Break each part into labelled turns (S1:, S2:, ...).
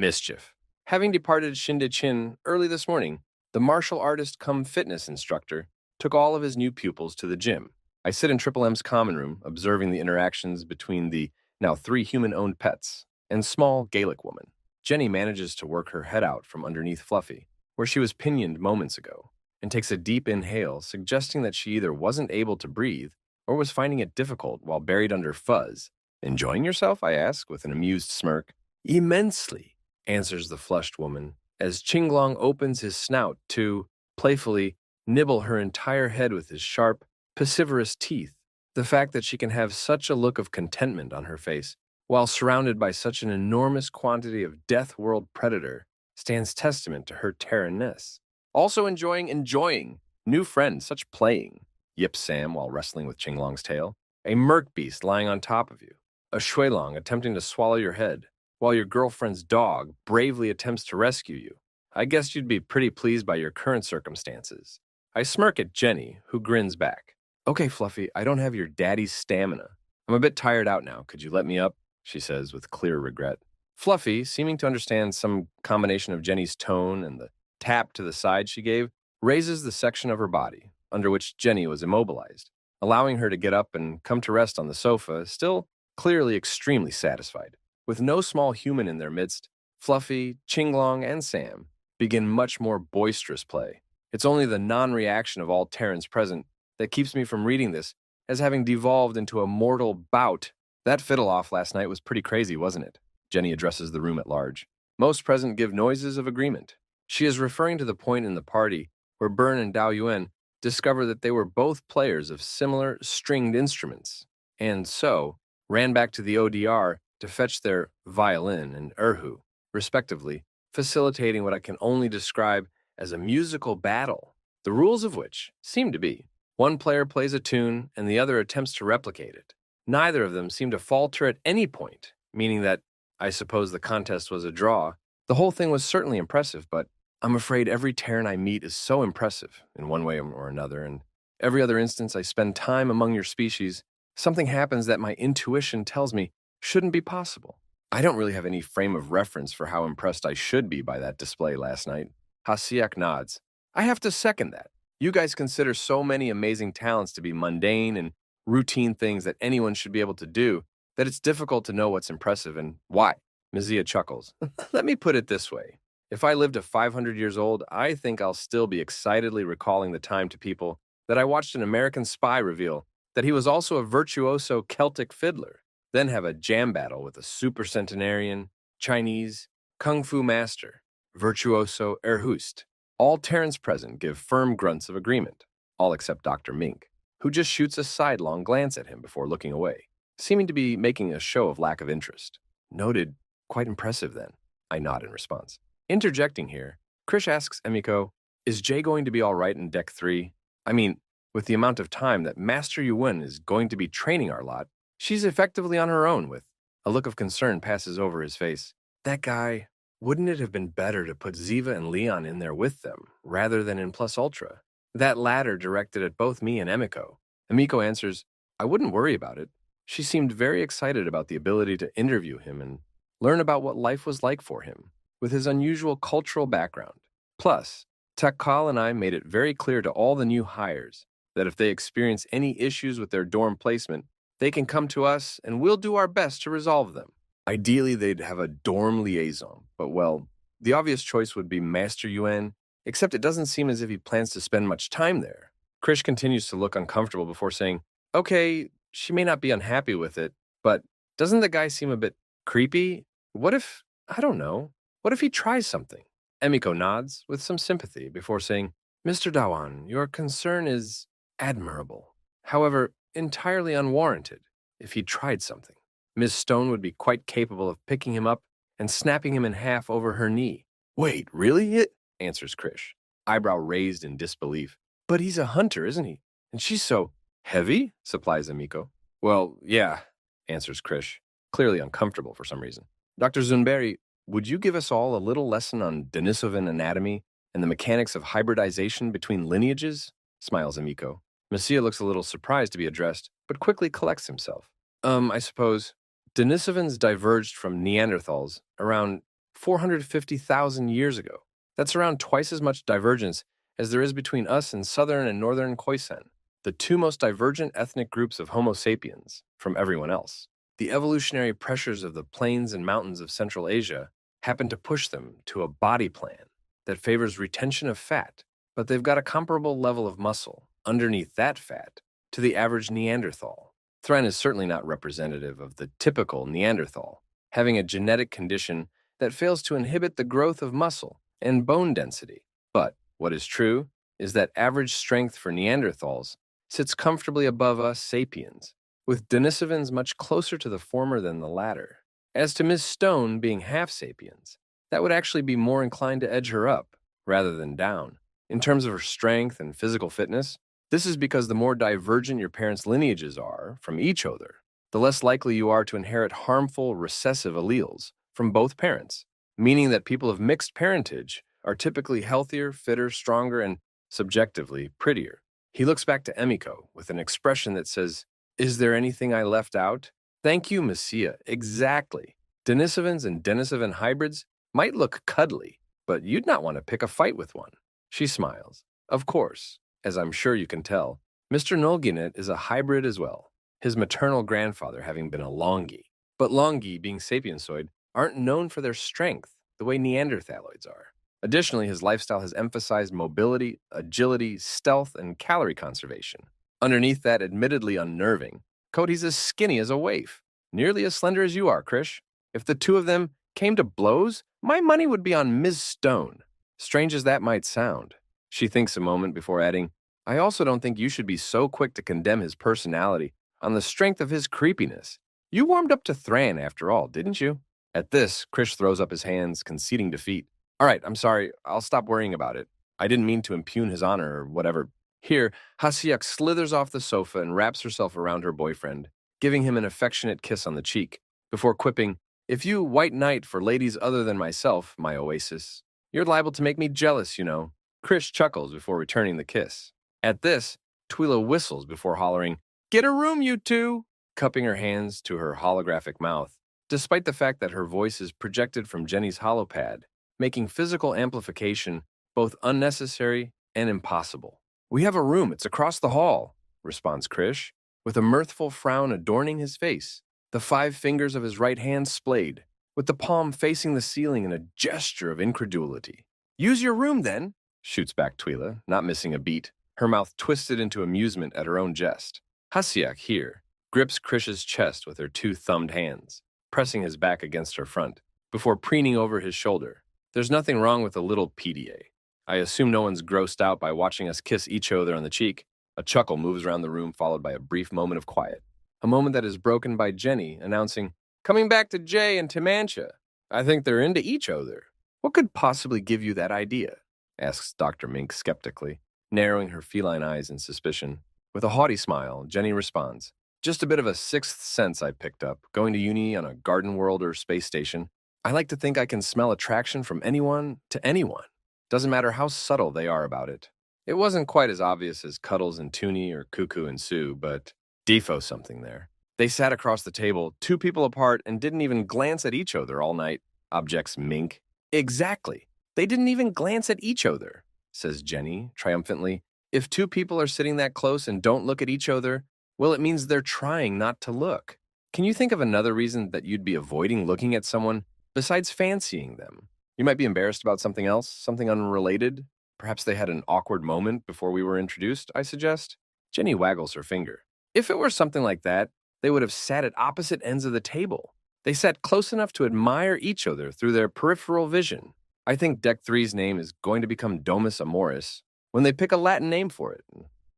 S1: Mischief. Having departed Shinde-chin early this morning, the martial artist come fitness instructor took all of his new pupils to the gym. I sit in Triple M's common room, observing the interactions between the now 3 human-owned pets and small Gaelic woman. Jenny manages to work her head out from underneath Fluffy, where she was pinioned moments ago, and takes a deep inhale, suggesting that she either wasn't able to breathe or was finding it difficult while buried under Fuzz. Enjoying yourself? I ask, with an amused smirk. Immensely, answers the flushed woman, as Qinglong opens his snout to, playfully, nibble her entire head with his sharp, pestiferous teeth. The fact that she can have such a look of contentment on her face, while surrounded by such an enormous quantity of death world predator, stands testament to her Terran-ness. Also enjoying. New friend, such playing, yips Sam while wrestling with Qinglong's tail. A merc beast lying on top of you. A shuilong attempting to swallow your head, while your girlfriend's dog bravely attempts to rescue you. I guess you'd be pretty pleased by your current circumstances. I smirk at Jenny, who grins back. Okay, Fluffy, I don't have your daddy's stamina. I'm a bit tired out now. Could you let me up? She says with clear regret. Fluffy, seeming to understand some combination of Jenny's tone and the tap to the side she gave, raises the section of her body under which Jenny was immobilized, allowing her to get up and come to rest on the sofa, still clearly extremely satisfied. With no small human in their midst, Fluffy, Qinglong, and Sam begin much more boisterous play. It's only the non-reaction of all Terrans present that keeps me from reading this as having devolved into a mortal bout. That fiddle-off last night was pretty crazy, wasn't it? Jenny addresses the room at large. Most present give noises of agreement. She is referring to the point in the party where Byrne and Dao Yuan discovered that they were both players of similar stringed instruments, and so ran back to the ODR to fetch their violin and erhu, respectively, facilitating what I can only describe as a musical battle, the rules of which seem to be one player plays a tune and the other attempts to replicate it. Neither of them seem to falter at any point, meaning that I suppose the contest was a draw. The whole thing was certainly impressive, but I'm afraid every Terran I meet is so impressive in one way or another, and every other instance I spend time among your species, something happens that my intuition tells me shouldn't be possible. I don't really have any frame of reference for how impressed I should be by that display last night. Hasiak nods. I have to second that. You guys consider so many amazing talents to be mundane and routine things that anyone should be able to do that it's difficult to know what's impressive and why. Mizia chuckles. Let me put it this way. If I live to 500 years old, I think I'll still be excitedly recalling the time to people that I watched an American spy reveal that he was also a virtuoso Celtic fiddler, then have a jam battle with a supercentenarian, Chinese, kung fu master, virtuoso Erhust. All Terrans present give firm grunts of agreement, all except Dr. Mink, who just shoots a sidelong glance at him before looking away, seeming to be making a show of lack of interest. Noted. Quite impressive, then. I nod in response. Interjecting here, Krish asks Emiko, is Jay going to be all right in Deck 3? I mean, with the amount of time that Master Yuwen is going to be training our lot, she's effectively on her own with. A look of concern passes over his face. That guy, wouldn't it have been better to put Ziva and Leon in there with them, rather than in Plus Ultra? That latter directed at both me and Emiko. Emiko answers, I wouldn't worry about it. She seemed very excited about the ability to interview him and learn about what life was like for him, with his unusual cultural background. Plus, Takal and I made it very clear to all the new hires that if they experience any issues with their dorm placement, they can come to us and we'll do our best to resolve them. Ideally, they'd have a dorm liaison, but well, the obvious choice would be Master Yuan, except it doesn't seem as if he plans to spend much time there. Krish continues to look uncomfortable before saying, okay, she may not be unhappy with it, but doesn't the guy seem a bit creepy? What if, I don't know, what if he tries something? Emiko nods with some sympathy before saying, Mr. Dawan, your concern is admirable. However, entirely unwarranted if he tried something. Miss Stone would be quite capable of picking him up and snapping him in half over her knee. Wait, really? Answers Krish, eyebrow raised in disbelief. But he's a hunter, isn't he? And she's so heavy, supplies Emiko. Well, yeah, answers Krish, clearly uncomfortable for some reason. Dr. Zunberi, would you give us all a little lesson on Denisovan anatomy and the mechanics of hybridization between lineages? Smiles Emiko. Messia looks a little surprised to be addressed, but quickly collects himself. I suppose Denisovans diverged from Neanderthals around 450,000 years ago. That's around twice as much divergence as there is between us and southern and northern Khoisan, the two most divergent ethnic groups of Homo sapiens from everyone else. The evolutionary pressures of the plains and mountains of Central Asia happen to push them to a body plan that favors retention of fat, but they've got a comparable level of muscle underneath that fat to the average Neanderthal. Thren is certainly not representative of the typical Neanderthal, having a genetic condition that fails to inhibit the growth of muscle and bone density. But what is true is that average strength for Neanderthals sits comfortably above us sapiens, with Denisovans much closer to the former than the latter. As to Miss Stone being half sapiens, that would actually be more inclined to edge her up rather than down. In terms of her strength and physical fitness, this is because the more divergent your parents' lineages are from each other, the less likely you are to inherit harmful recessive alleles from both parents, meaning that people of mixed parentage are typically healthier, fitter, stronger, and, subjectively, prettier. He looks back to Emiko with an expression that says, "Is there anything I left out?" "Thank you, Messia. Exactly. Denisovans and Denisovan hybrids might look cuddly, but you'd not want to pick a fight with one." She smiles. "Of course, as I'm sure you can tell, Mr. Nolginet is a hybrid as well, his maternal grandfather having been a Longi. But Longi, being sapiensoid, aren't known for their strength the way Neanderthaloids are. Additionally, his lifestyle has emphasized mobility, agility, stealth, and calorie conservation. Underneath that admittedly unnerving coat, he's as skinny as a waif, nearly as slender as you are, Krish. If the two of them came to blows, my money would be on Ms. Stone." Strange as that might sound, she thinks a moment before adding, "I also don't think you should be so quick to condemn his personality on the strength of his creepiness. You warmed up to Thran after all, didn't you?" At this, Krish throws up his hands, conceding defeat. "All right, I'm sorry. I'll stop worrying about it. I didn't mean to impugn his honor or whatever." Here, Hasiak slithers off the sofa and wraps herself around her boyfriend, giving him an affectionate kiss on the cheek, before quipping, "If you white knight for ladies other than myself, my oasis, you're liable to make me jealous, you know." Krish chuckles before returning the kiss. At this, Twila whistles before hollering, "Get a room, you two!" cupping her hands to her holographic mouth, despite the fact that her voice is projected from Jenny's holopad, making physical amplification both unnecessary and impossible. "We have a room. It's across the hall," responds Krish, with a mirthful frown adorning his face, the 5 fingers of his right hand splayed, with the palm facing the ceiling in a gesture of incredulity. "Use your room, then," shoots back Twila, not missing a beat, her mouth twisted into amusement at her own jest. Hasiak, here, grips Krish's chest with her 2 thumbed hands, pressing his back against her front, before preening over his shoulder. "There's nothing wrong with a little PDA. I assume no one's grossed out by watching us kiss each other on the cheek." A chuckle moves around the room, followed by a brief moment of quiet. A moment that is broken by Jenny announcing, "Coming back to Jay and Timantia. I think they're into each other." "What could possibly give you that idea?" asks Dr. Mink skeptically, narrowing her feline eyes in suspicion. With a haughty smile, Jenny responds, "Just a bit of a sixth sense I picked up, going to uni on a garden world or space station. I like to think I can smell attraction from anyone to anyone. Doesn't matter how subtle they are about it." It wasn't quite as obvious as Cuddles and Toonie or Cuckoo and Sue, but defo something there. "They sat across the table, 2 people apart, and didn't even glance at each other all night," objects Mink. "Exactly. They didn't even glance at each other," says Jenny, triumphantly. "If 2 people are sitting that close and don't look at each other, well, it means they're trying not to look. Can you think of another reason that you'd be avoiding looking at someone besides fancying them? You might be embarrassed about something else, something unrelated. Perhaps they had an awkward moment before we were introduced, I suggest." Jenny waggles her finger. "If it were something like that, they would have sat at opposite ends of the table. They sat close enough to admire each other through their peripheral vision. I think Deck 3's name is going to become Domus Amoris when they pick a Latin name for it."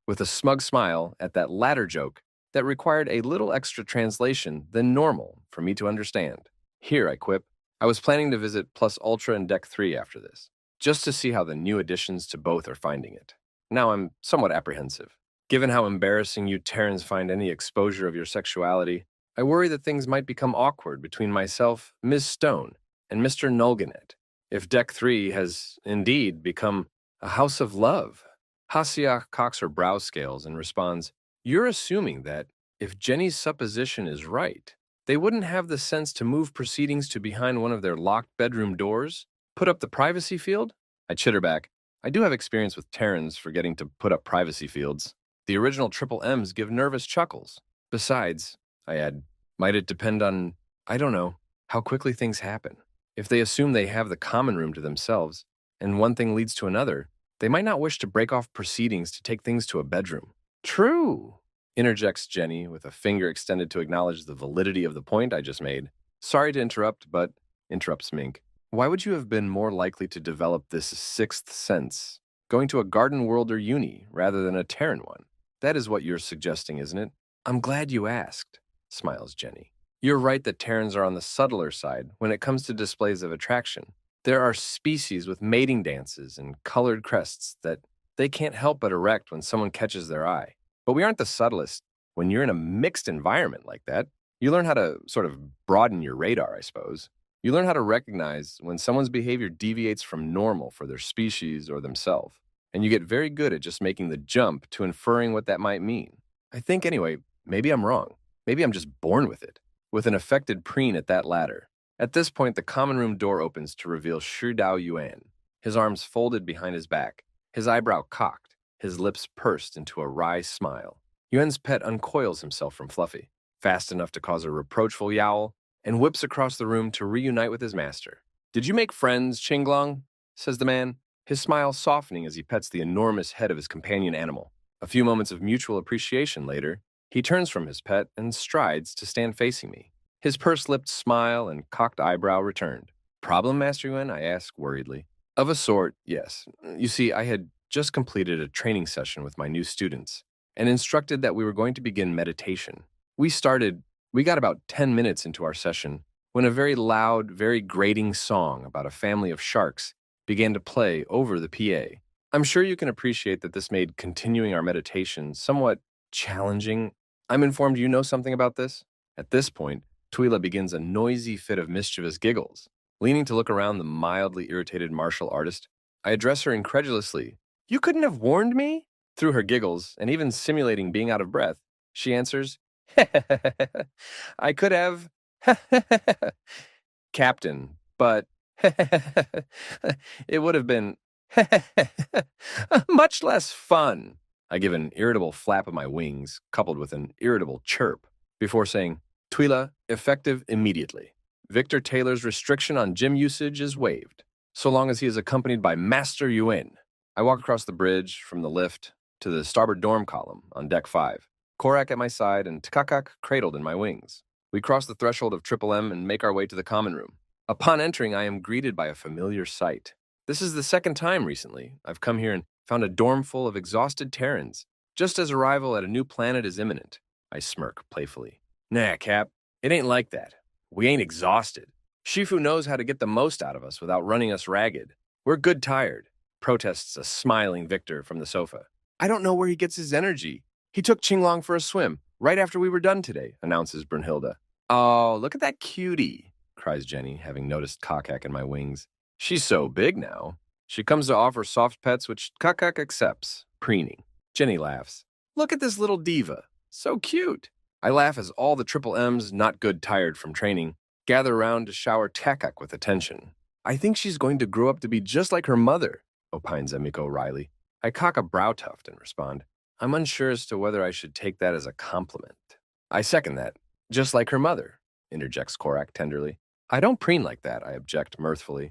S1: With a smug smile at that latter joke that required a little extra translation than normal for me to understand. Here, I quip, I was planning to visit Plus Ultra and Deck 3 after this, just to see how the new additions to both are finding it. Now I'm somewhat apprehensive. Given how embarrassing you Terrans find any exposure of your sexuality, I worry that things might become awkward between myself, Ms. Stone, and Mr. Nulganet, if Deck 3 has indeed become a house of love." Hasiak cocks her brow scales and responds, "You're assuming that, if Jenny's supposition is right, They wouldn't have the sense to move proceedings to behind one of their locked bedroom doors? Put up the privacy field? I chitter back. I do have experience with Terrans forgetting to put up privacy fields. The original triple M's give nervous chuckles. Besides, I add, might it depend on, I don't know, how quickly things happen. If they assume they have the common room to themselves, and one thing leads to another, they might not wish to break off proceedings to take things to a bedroom. True, interjects Jenny with a finger extended to acknowledge the validity of the point I just made. Sorry to interrupt, but, interrupts Mink. Why would you have been more likely to develop this sixth sense, going to a garden world or uni, rather than a Terran one? That is what you're suggesting, isn't it? I'm glad you asked, smiles Jenny. You're right that Terrans are on the subtler side when it comes to displays of attraction. There are species with mating dances and colored crests that they can't help but erect when someone catches their eye. But we aren't the subtlest. When you're in a mixed environment like that, you learn how to sort of broaden your radar, I suppose. You learn how to recognize when someone's behavior deviates from normal for their species or themselves. And you get very good at just making the jump to inferring what that might mean. I think, anyway, maybe I'm wrong. Maybe I'm just born with it, with an affected preen at that latter. At this point, the common room door opens to reveal Shi Dao Yuan, his arms folded behind his back, his eyebrow cocked, his lips pursed into a wry smile. Yuan's pet uncoils himself from Fluffy, fast enough to cause a reproachful yowl, and whips across the room to reunite with his master. Did you make friends, Qinglong? Says the man, his smile softening as he pets the enormous head of his companion animal. A few moments of mutual appreciation later, he turns from his pet and strides to stand facing me. His purse-lipped smile and cocked eyebrow returned. Problem, Master Yuan? I ask worriedly. Of a sort, yes. You see, I had just completed a training session with my new students and instructed that we were going to begin meditation. We got about 10 minutes into our session when a very loud, very grating song about a family of sharks began to play over the PA. I'm sure you can appreciate that this made continuing our meditation somewhat challenging. I'm informed you know something about this. At this point, Twyla begins a noisy fit of mischievous giggles. Leaning to look around the mildly irritated martial artist, I address her incredulously. You couldn't have warned me? Through her giggles, and even simulating being out of breath, she answers, I could have, Captain, but it would have been much less fun. I give an irritable flap of my wings, coupled with an irritable chirp, before saying, Twyla, effective immediately. Victor Taylor's restriction on gym usage is waived, so long as he is accompanied by Master Yuan. I walk across the bridge from the lift to the starboard dorm column on deck 5, Korak at my side and Tkakak cradled in my wings. We cross the threshold of Triple M and make our way to the common room. Upon entering, I am greeted by a familiar sight. This is the second time recently I've come here and found a dorm full of exhausted Terrans, just as arrival at a new planet is imminent. I smirk playfully. Nah, Cap, it ain't like that. We ain't exhausted. Shifu knows how to get the most out of us without running us ragged. We're good tired, protests a smiling Victor from the sofa. I don't know where he gets his energy. He took Qinglong for a swim right after we were done today, announces Brunhilde. Oh, look at that cutie, cries Jenny, having noticed Kakak in my wings. She's so big now. She comes to offer soft pets, which Kakak accepts, preening. Jenny laughs. Look at this little diva. So cute. I laugh as all the Triple M's, not good tired from training, gather around to shower Kakak with attention. I think she's going to grow up to be just like her mother, opines Emiko Riley. I cock a brow tuft and respond, I'm unsure as to whether I should take that as a compliment. I second that. Just like her mother, interjects Korak tenderly. I don't preen like that, I object mirthfully.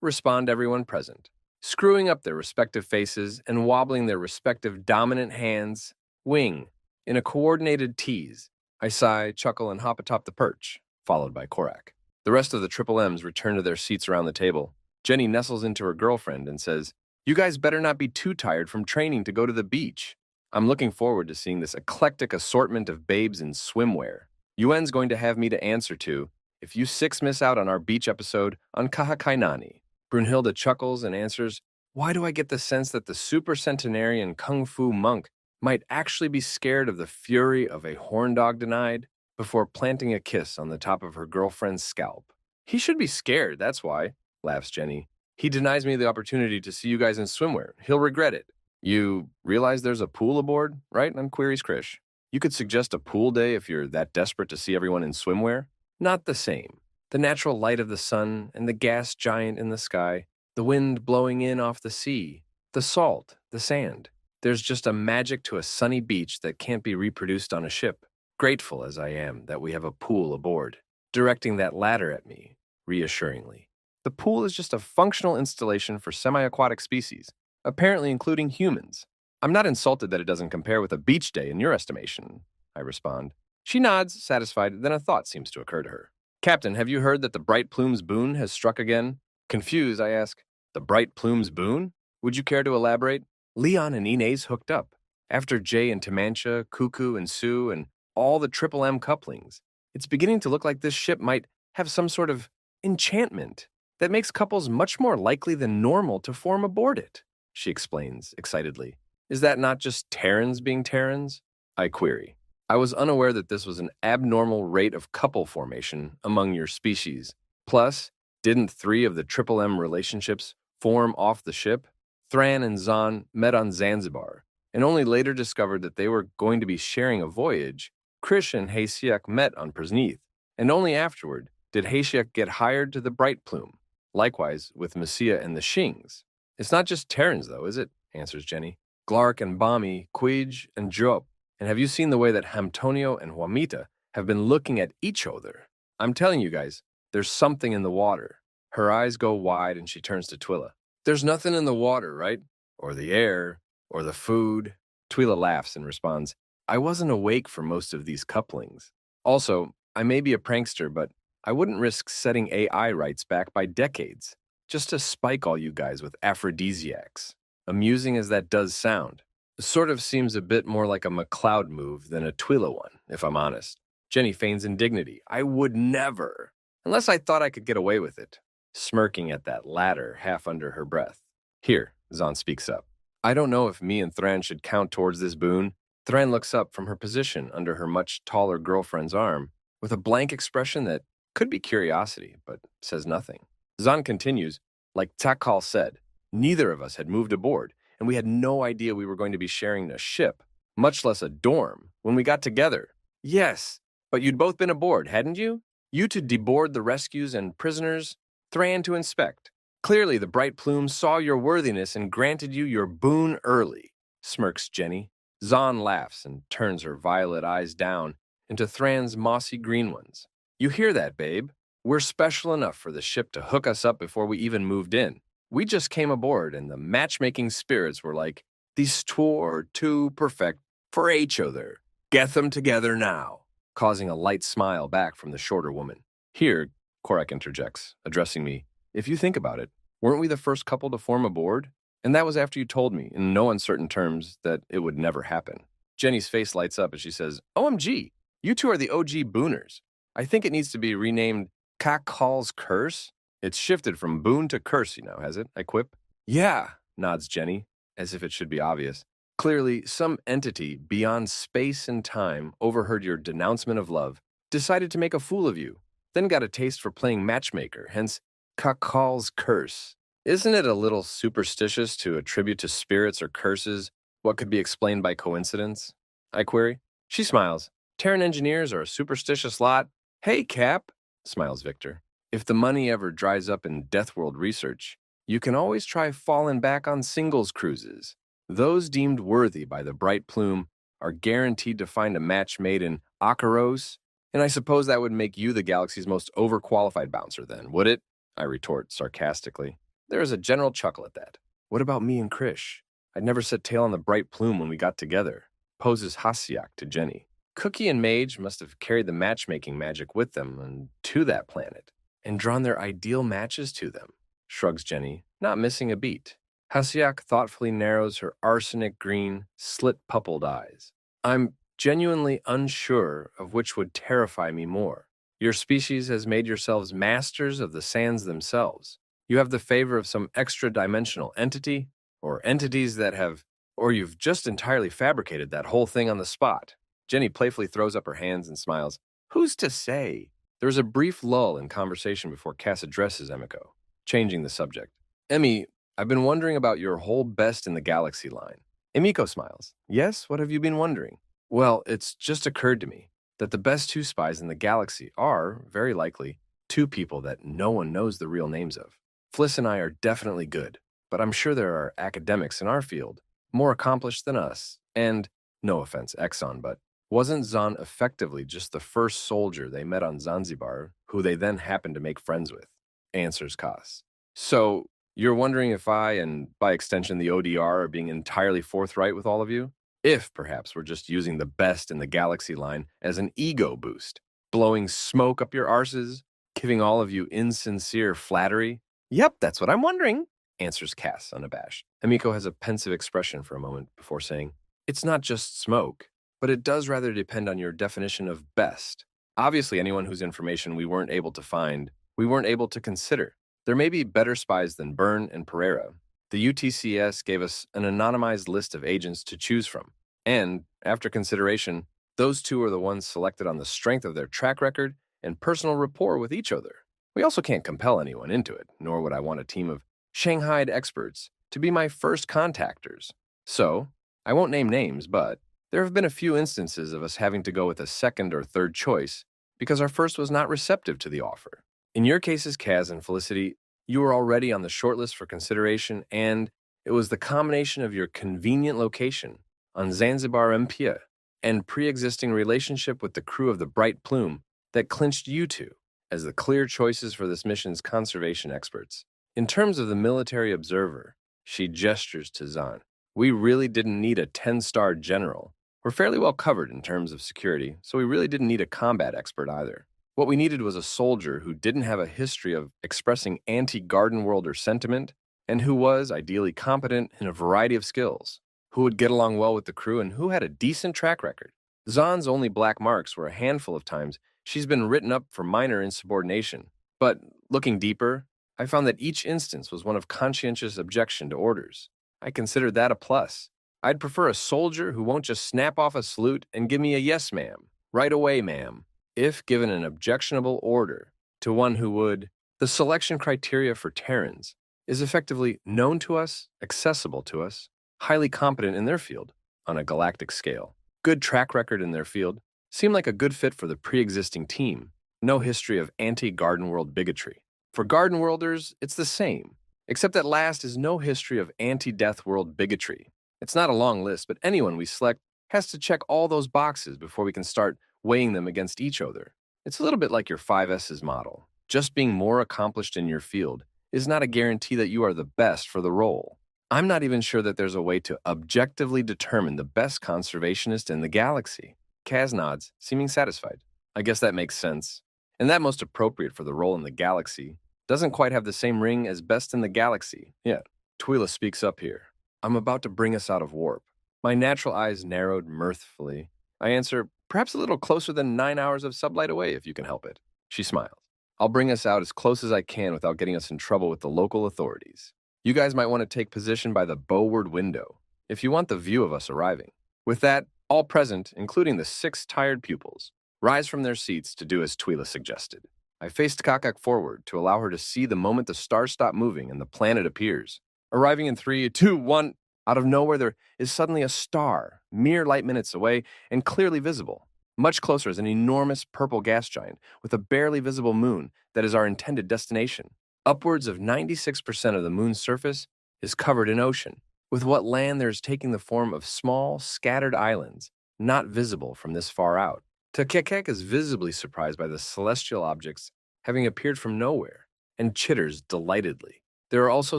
S1: Respond everyone present, screwing up their respective faces and wobbling their respective dominant hands, wing, in a coordinated tease. I sigh, chuckle, and hop atop the perch, followed by Korak. The rest of the Triple M's return to their seats around the table. Jenny nestles into her girlfriend and says, You guys better not be too tired from training to go to the beach. I'm looking forward to seeing this eclectic assortment of babes in swimwear. Yuen's going to have me to answer to if you 6 miss out on our beach episode on Kahakainani. Brunhilde chuckles and answers, Why do I get the sense that the super-centenarian kung fu monk might actually be scared of the fury of a horn dog denied before planting a kiss on the top of her girlfriend's scalp? He should be scared, that's why, laughs Jenny. He denies me the opportunity to see you guys in swimwear. He'll regret it. You realize there's a pool aboard, right? Queries Krish. You could suggest a pool day if you're that desperate to see everyone in swimwear. Not the same. The natural light of the sun and the gas giant in the sky, the wind blowing in off the sea, the salt, the sand. There's just a magic to a sunny beach that can't be reproduced on a ship. Grateful as I am that we have a pool aboard, directing that ladder at me, reassuringly. The pool is just a functional installation for semi-aquatic species, apparently including humans. I'm not insulted that it doesn't compare with a beach day in your estimation, I respond. She nods, satisfied, then a thought seems to occur to her. Captain, have you heard that the Bright Plume's boon has struck again? Confused, I ask, the Bright Plume's boon? Would you care to elaborate? Leon and Inez hooked up. After Jay and Tamancha, Cuckoo and Sue, and all the Triple M couplings, it's beginning to look like this ship might have some sort of enchantment that makes couples much more likely than normal to form aboard it, she explains excitedly. Is that not just Terrans being Terrans? I query. I was unaware that this was an abnormal rate of couple formation among your species. Plus, didn't 3 of the Triple M relationships form off the ship? Thran and Zahn met on Zanzibar, and only later discovered that they were going to be sharing a voyage. Krish and Haysiak met on Przneath, and only afterward did Haysiak get hired to the Bright Plume. Likewise with Messia and the Shings. It's not just Terrans, though, is it? Answers Jenny. Glark and Bami, Quij and Jop. And have you seen the way that Hamtonio and Juanita have been looking at each other? I'm telling you guys, there's something in the water. Her eyes go wide and she turns to Twila. There's nothing in the water, right? Or the air, or the food. Twila laughs and responds, I wasn't awake for most of these couplings. Also, I may be a prankster, but I wouldn't risk setting AI rights back by decades, just to spike all you guys with aphrodisiacs. Amusing as that does sound, it sort of seems a bit more like a McLeod move than a Twila one, if I'm honest. Jenny feigns indignity. I would never, unless I thought I could get away with it, smirking at that latter half under her breath. Here, Zahn speaks up. I don't know if me and Thran should count towards this boon. Thran looks up from her position under her much taller girlfriend's arm with a blank expression that could be curiosity, but says nothing. Zahn continues, like Takal said, neither of us had moved aboard, and we had no idea we were going to be sharing a ship, much less a dorm, when we got together. Yes, but you'd both been aboard, hadn't you? You to deboard the rescues and prisoners, Thran to inspect. Clearly the Bright Plume saw your worthiness and granted you your boon early, smirks Jenny. Zahn laughs and turns her violet eyes down into Thran's mossy green ones. You hear that, babe? We're special enough for the ship to hook us up before we even moved in. We just came aboard, and the matchmaking spirits were like, these two are too perfect for each other. Get them together now, causing a light smile back from the shorter woman. Here, Korak interjects, addressing me, if you think about it, weren't we the first couple to form aboard? And that was after you told me, in no uncertain terms, that it would never happen. Jenny's face lights up as she says, OMG, you two are the OG booners. I think it needs to be renamed Kakal's Curse. It's shifted from boon to curse, has it? I quip. Yeah, nods Jenny, as if it should be obvious. Clearly, some entity beyond space and time overheard your denouncement of love, decided to make a fool of you, then got a taste for playing matchmaker, hence Kakal's Curse. Isn't it a little superstitious to attribute to spirits or curses what could be explained by coincidence? I query. She smiles. Terran engineers are a superstitious lot. Hey, Cap, smiles Victor. If the money ever dries up in Deathworld research, you can always try falling back on singles cruises. Those deemed worthy by the Bright Plume are guaranteed to find a match made in Akaros, and I suppose that would make you the galaxy's most overqualified bouncer then, would it? I retort sarcastically. There is a general chuckle at that. What about me and Krish? I'd never set tail on the Bright Plume when we got together, poses Hasiak to Jenny. Cookie and Mage must have carried the matchmaking magic with them and to that planet, and drawn their ideal matches to them, shrugs Jenny, not missing a beat. Hasiak thoughtfully narrows her arsenic green, slit-pupilled eyes. I'm genuinely unsure of which would terrify me more. Your species has made yourselves masters of the sands themselves. You have the favor of some extra-dimensional entity, or entities that have, or you've just entirely fabricated that whole thing on the spot. Jenny playfully throws up her hands and smiles. Who's to say? There's a brief lull in conversation before Cass addresses Emiko, changing the subject. Emmy, I've been wondering about your whole best in the galaxy line. Emiko smiles. Yes, what have you been wondering? Well, it's just occurred to me that the best two spies in the galaxy are, very likely, two people that no one knows the real names of. Fliss and I are definitely good, but I'm sure there are academics in our field more accomplished than us. And, no offense, Exxon, but wasn't Zahn effectively just the first soldier they met on Zanzibar, who they then happened to make friends with? Answers Koss. So, you're wondering if I, and by extension the ODR, are being entirely forthright with all of you? If, perhaps, we're just using the best in the galaxy line as an ego boost, blowing smoke up your arses, giving all of you insincere flattery? Yep, that's what I'm wondering, answers Cass, unabashed. Hamiko has a pensive expression for a moment before saying, It's not just smoke, but it does rather depend on your definition of best. Obviously, anyone whose information we weren't able to find, we weren't able to consider. There may be better spies than Byrne and Pereira. The UTCS gave us an anonymized list of agents to choose from. And, after consideration, those two are the ones selected on the strength of their track record and personal rapport with each other. We also can't compel anyone into it, nor would I want a team of Shanghaied experts to be my first contactors. So, I won't name names, but there have been a few instances of us having to go with a second or third choice because our first was not receptive to the offer. In your cases, Kaz and Felicity, you were already on the shortlist for consideration, and it was the combination of your convenient location on Zanzibar Mpia and pre-existing relationship with the crew of the Bright Plume that clinched you two as the clear choices for this mission's conservation experts. In terms of the military observer, she gestures to Zahn. We really didn't need a 10-star general. We're fairly well covered in terms of security, so we really didn't need a combat expert either. What we needed was a soldier who didn't have a history of expressing anti-Garden Worlder sentiment and who was ideally competent in a variety of skills, who would get along well with the crew and who had a decent track record. Zahn's only black marks were a handful of times she's been written up for minor insubordination, but looking deeper, I found that each instance was one of conscientious objection to orders. I considered that a plus. I'd prefer a soldier who won't just snap off a salute and give me a yes, ma'am, right away, ma'am, if given an objectionable order, to one who would. The selection criteria for Terrans is effectively known to us, accessible to us, highly competent in their field on a galactic scale, good track record in their field, seem like a good fit for the pre-existing team, no history of anti-Garden World bigotry. For Garden Worlders, it's the same, except that last is no history of anti-Death World bigotry. It's not a long list, but anyone we select has to check all those boxes before we can start weighing them against each other. It's a little bit like your 5S's model. Just being more accomplished in your field is not a guarantee that you are the best for the role. I'm not even sure that there's a way to objectively determine the best conservationist in the galaxy. Kaz nods, seeming satisfied. I guess that makes sense. And that most appropriate for the role in the galaxy doesn't quite have the same ring as best in the galaxy yet. Twila speaks up here. I'm about to bring us out of warp. My natural eyes narrowed mirthfully. I answer, perhaps a little closer than 9 hours of sublight away, if you can help it. She smiles. I'll bring us out as close as I can without getting us in trouble with the local authorities. You guys might want to take position by the bowward window, if you want the view of us arriving. With that, all present, including the 6 tired pupils, rise from their seats to do as Twila suggested. I faced Kakak forward to allow her to see the moment the stars stop moving and the planet appears. Arriving in 3, 2, 1, out of nowhere there is suddenly a star, mere light minutes away and clearly visible. Much closer is an enormous purple gas giant with a barely visible moon that is our intended destination. Upwards of 96% of the moon's surface is covered in ocean, with what land there is taking the form of small, scattered islands, not visible from this far out. Takekek is visibly surprised by the celestial objects having appeared from nowhere, and chitters delightedly. There are also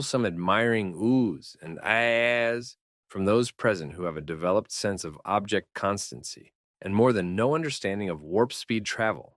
S1: some admiring oohs and ahs from those present who have a developed sense of object constancy, and more than no understanding of warp speed travel.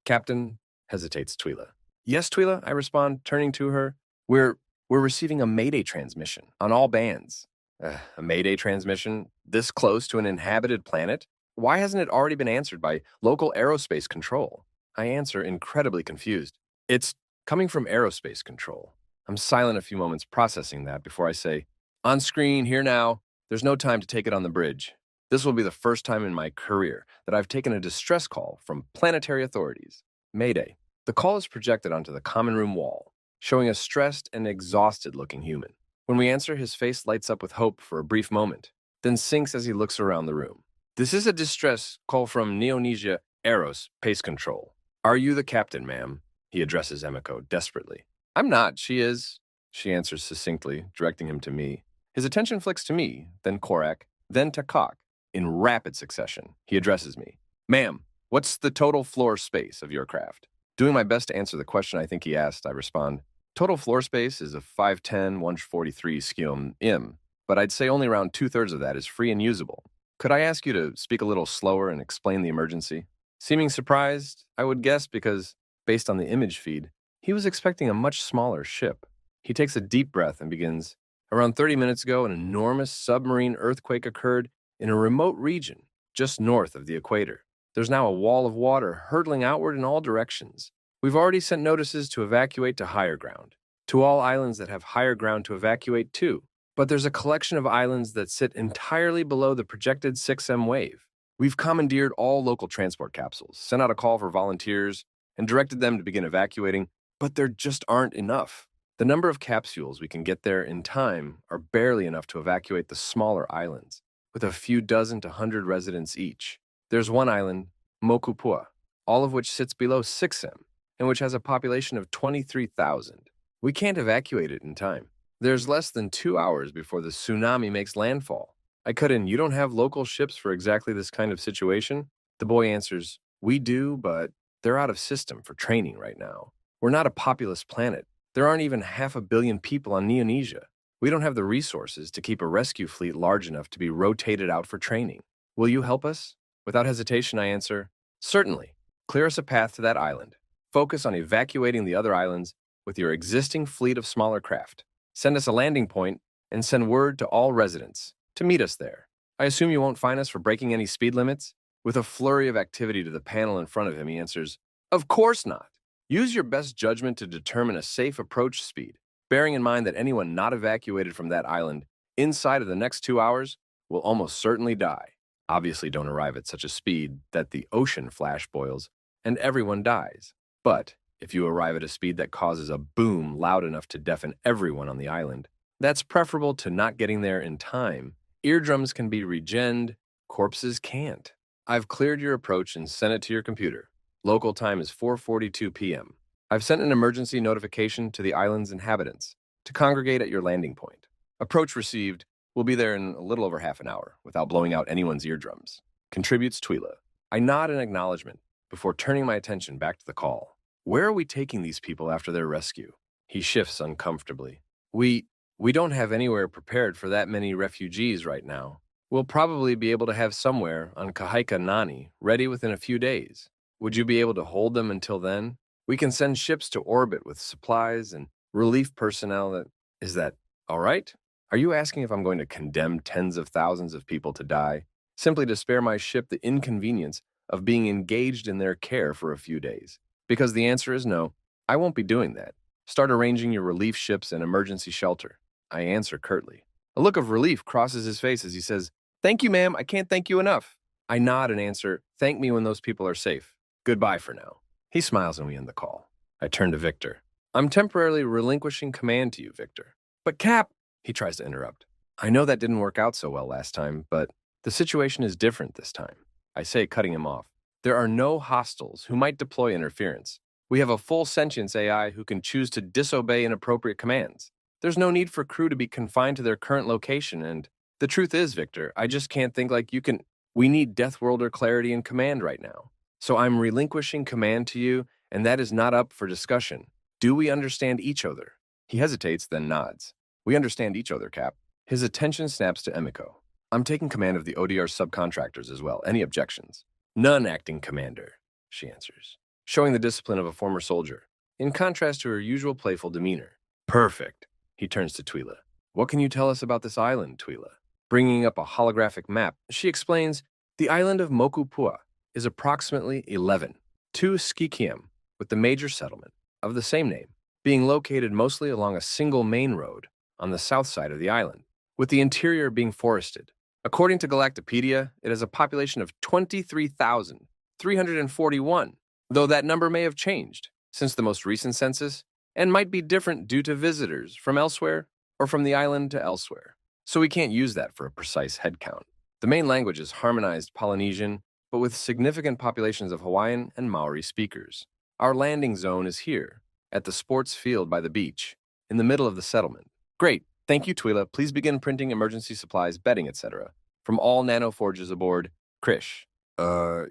S1: Captain, hesitates Twila. Yes, Twila, I respond, turning to her. We're receiving a Mayday transmission on all bands. A Mayday transmission this close to an inhabited planet? Why hasn't it already been answered by local aerospace control? I answer, incredibly confused. It's coming from aerospace control. I'm silent a few moments processing that before I say, on screen, here now. There's no time to take it on the bridge. This will be the first time in my career that I've taken a distress call from planetary authorities. Mayday. The call is projected onto the common room wall, showing a stressed and exhausted-looking human. When we answer, his face lights up with hope for a brief moment, then sinks as he looks around the room. This is a distress call from Neonesia Eros, Pace Control. Are you the captain, ma'am? He addresses Emiko desperately. I'm not, she is, she answers succinctly, directing him to me. His attention flicks to me, then Korak, then to Kok. In rapid succession, he addresses me. Ma'am, what's the total floor space of your craft? Doing my best to answer the question I think he asked, I respond, total floor space is a 510, 143 scium im, but I'd say only around 2/3 of that is free and usable. Could I ask you to speak a little slower and explain the emergency? Seeming surprised, I would guess because, based on the image feed, he was expecting a much smaller ship. He takes a deep breath and begins, around 30 minutes ago, an enormous submarine earthquake occurred in a remote region just north of the equator. There's now a wall of water hurtling outward in all directions. We've already sent notices to evacuate to higher ground, to all islands that have higher ground to evacuate to. But there's a collection of islands that sit entirely below the projected 6M wave. We've commandeered all local transport capsules, sent out a call for volunteers, and directed them to begin evacuating, but there just aren't enough. The number of capsules we can get there in time are barely enough to evacuate the smaller islands, with a few dozen to 100 residents each. There's one island, Mokupua, all of which sits below 6M, and which has a population of 23,000. We can't evacuate it in time. There's less than 2 hours before the tsunami makes landfall. I cut in, you don't have local ships for exactly this kind of situation? The boy answers, we do, but they're out of system for training right now. We're not a populous planet. There aren't even 500 million people on Neonesia. We don't have the resources to keep a rescue fleet large enough to be rotated out for training. Will you help us? Without hesitation, I answer, certainly. Clear us a path to that island. Focus on evacuating the other islands with your existing fleet of smaller craft. Send us a landing point and send word to all residents to meet us there. I assume you won't fine us for breaking any speed limits? With a flurry of activity to the panel in front of him, he answers, of course not. Use your best judgment to determine a safe approach speed, bearing in mind that anyone not evacuated from that island inside of the next 2 hours will almost certainly die. Obviously, don't arrive at such a speed that the ocean flash boils and everyone dies. But if you arrive at a speed that causes a boom loud enough to deafen everyone on the island, that's preferable to not getting there in time. Eardrums can be regened, corpses can't. I've cleared your approach and sent it to your computer. Local time is 4:42 p.m. I've sent an emergency notification to the island's inhabitants to congregate at your landing point. Approach received. We'll be there in a little over half an hour without blowing out anyone's eardrums. Contributes Twila. I nod in acknowledgement before turning my attention back to the call. Where are we taking these people after their rescue? He shifts uncomfortably. We don't have anywhere prepared for that many refugees right now. We'll probably be able to have somewhere on Kahaika Nani ready within a few days. Would you be able to hold them until then? We can send ships to orbit with supplies and relief personnel. Is that all right? Are you asking if I'm going to condemn tens of thousands of people to die, simply to spare my ship the inconvenience of being engaged in their care for a few days? Because the answer is no, I won't be doing that. Start arranging your relief ships and emergency shelter. I answer curtly. A look of relief crosses his face as he says, thank you, ma'am, I can't thank you enough. I nod and answer, thank me when those people are safe. Goodbye for now. He smiles and we end the call. I turn to Victor. I'm temporarily relinquishing command to you, Victor. But Cap, he tries to interrupt. I know that didn't work out so well last time, but the situation is different this time. I say, cutting him off. There are no hostiles who might deploy interference. We have a full sentience AI who can choose to disobey inappropriate commands. There's no need for crew to be confined to their current location, and the truth is, Victor, I just can't think like you can. We need Deathworlder clarity and command right now. So I'm relinquishing command to you, and that is not up for discussion. Do we understand each other? He hesitates, then nods. We understand each other, Cap. His attention snaps to Emiko. I'm taking command of the ODR subcontractors as well. Any objections? None, acting commander, she answers, showing the discipline of a former soldier, in contrast to her usual playful demeanor. Perfect. He turns to Twila. What can you tell us about this island, Twila? Bringing up a holographic map, she explains, the island of Mokupua is approximately 2 skikiem, with the major settlement, of the same name, being located mostly along a single main road on the south side of the island, with the interior being forested. According to Galactopedia, it has a population of 23,341, though that number may have changed since the most recent census and might be different due to visitors from elsewhere or from the island to elsewhere. So we can't use that for a precise head count. The main language is harmonized Polynesian, but with significant populations of Hawaiian and Maori speakers. Our landing zone is here, at the sports field by the beach, in the middle of the settlement. Great. Thank you, Twila. Please begin printing emergency supplies, bedding, etc. From all nanoforges aboard, Krish.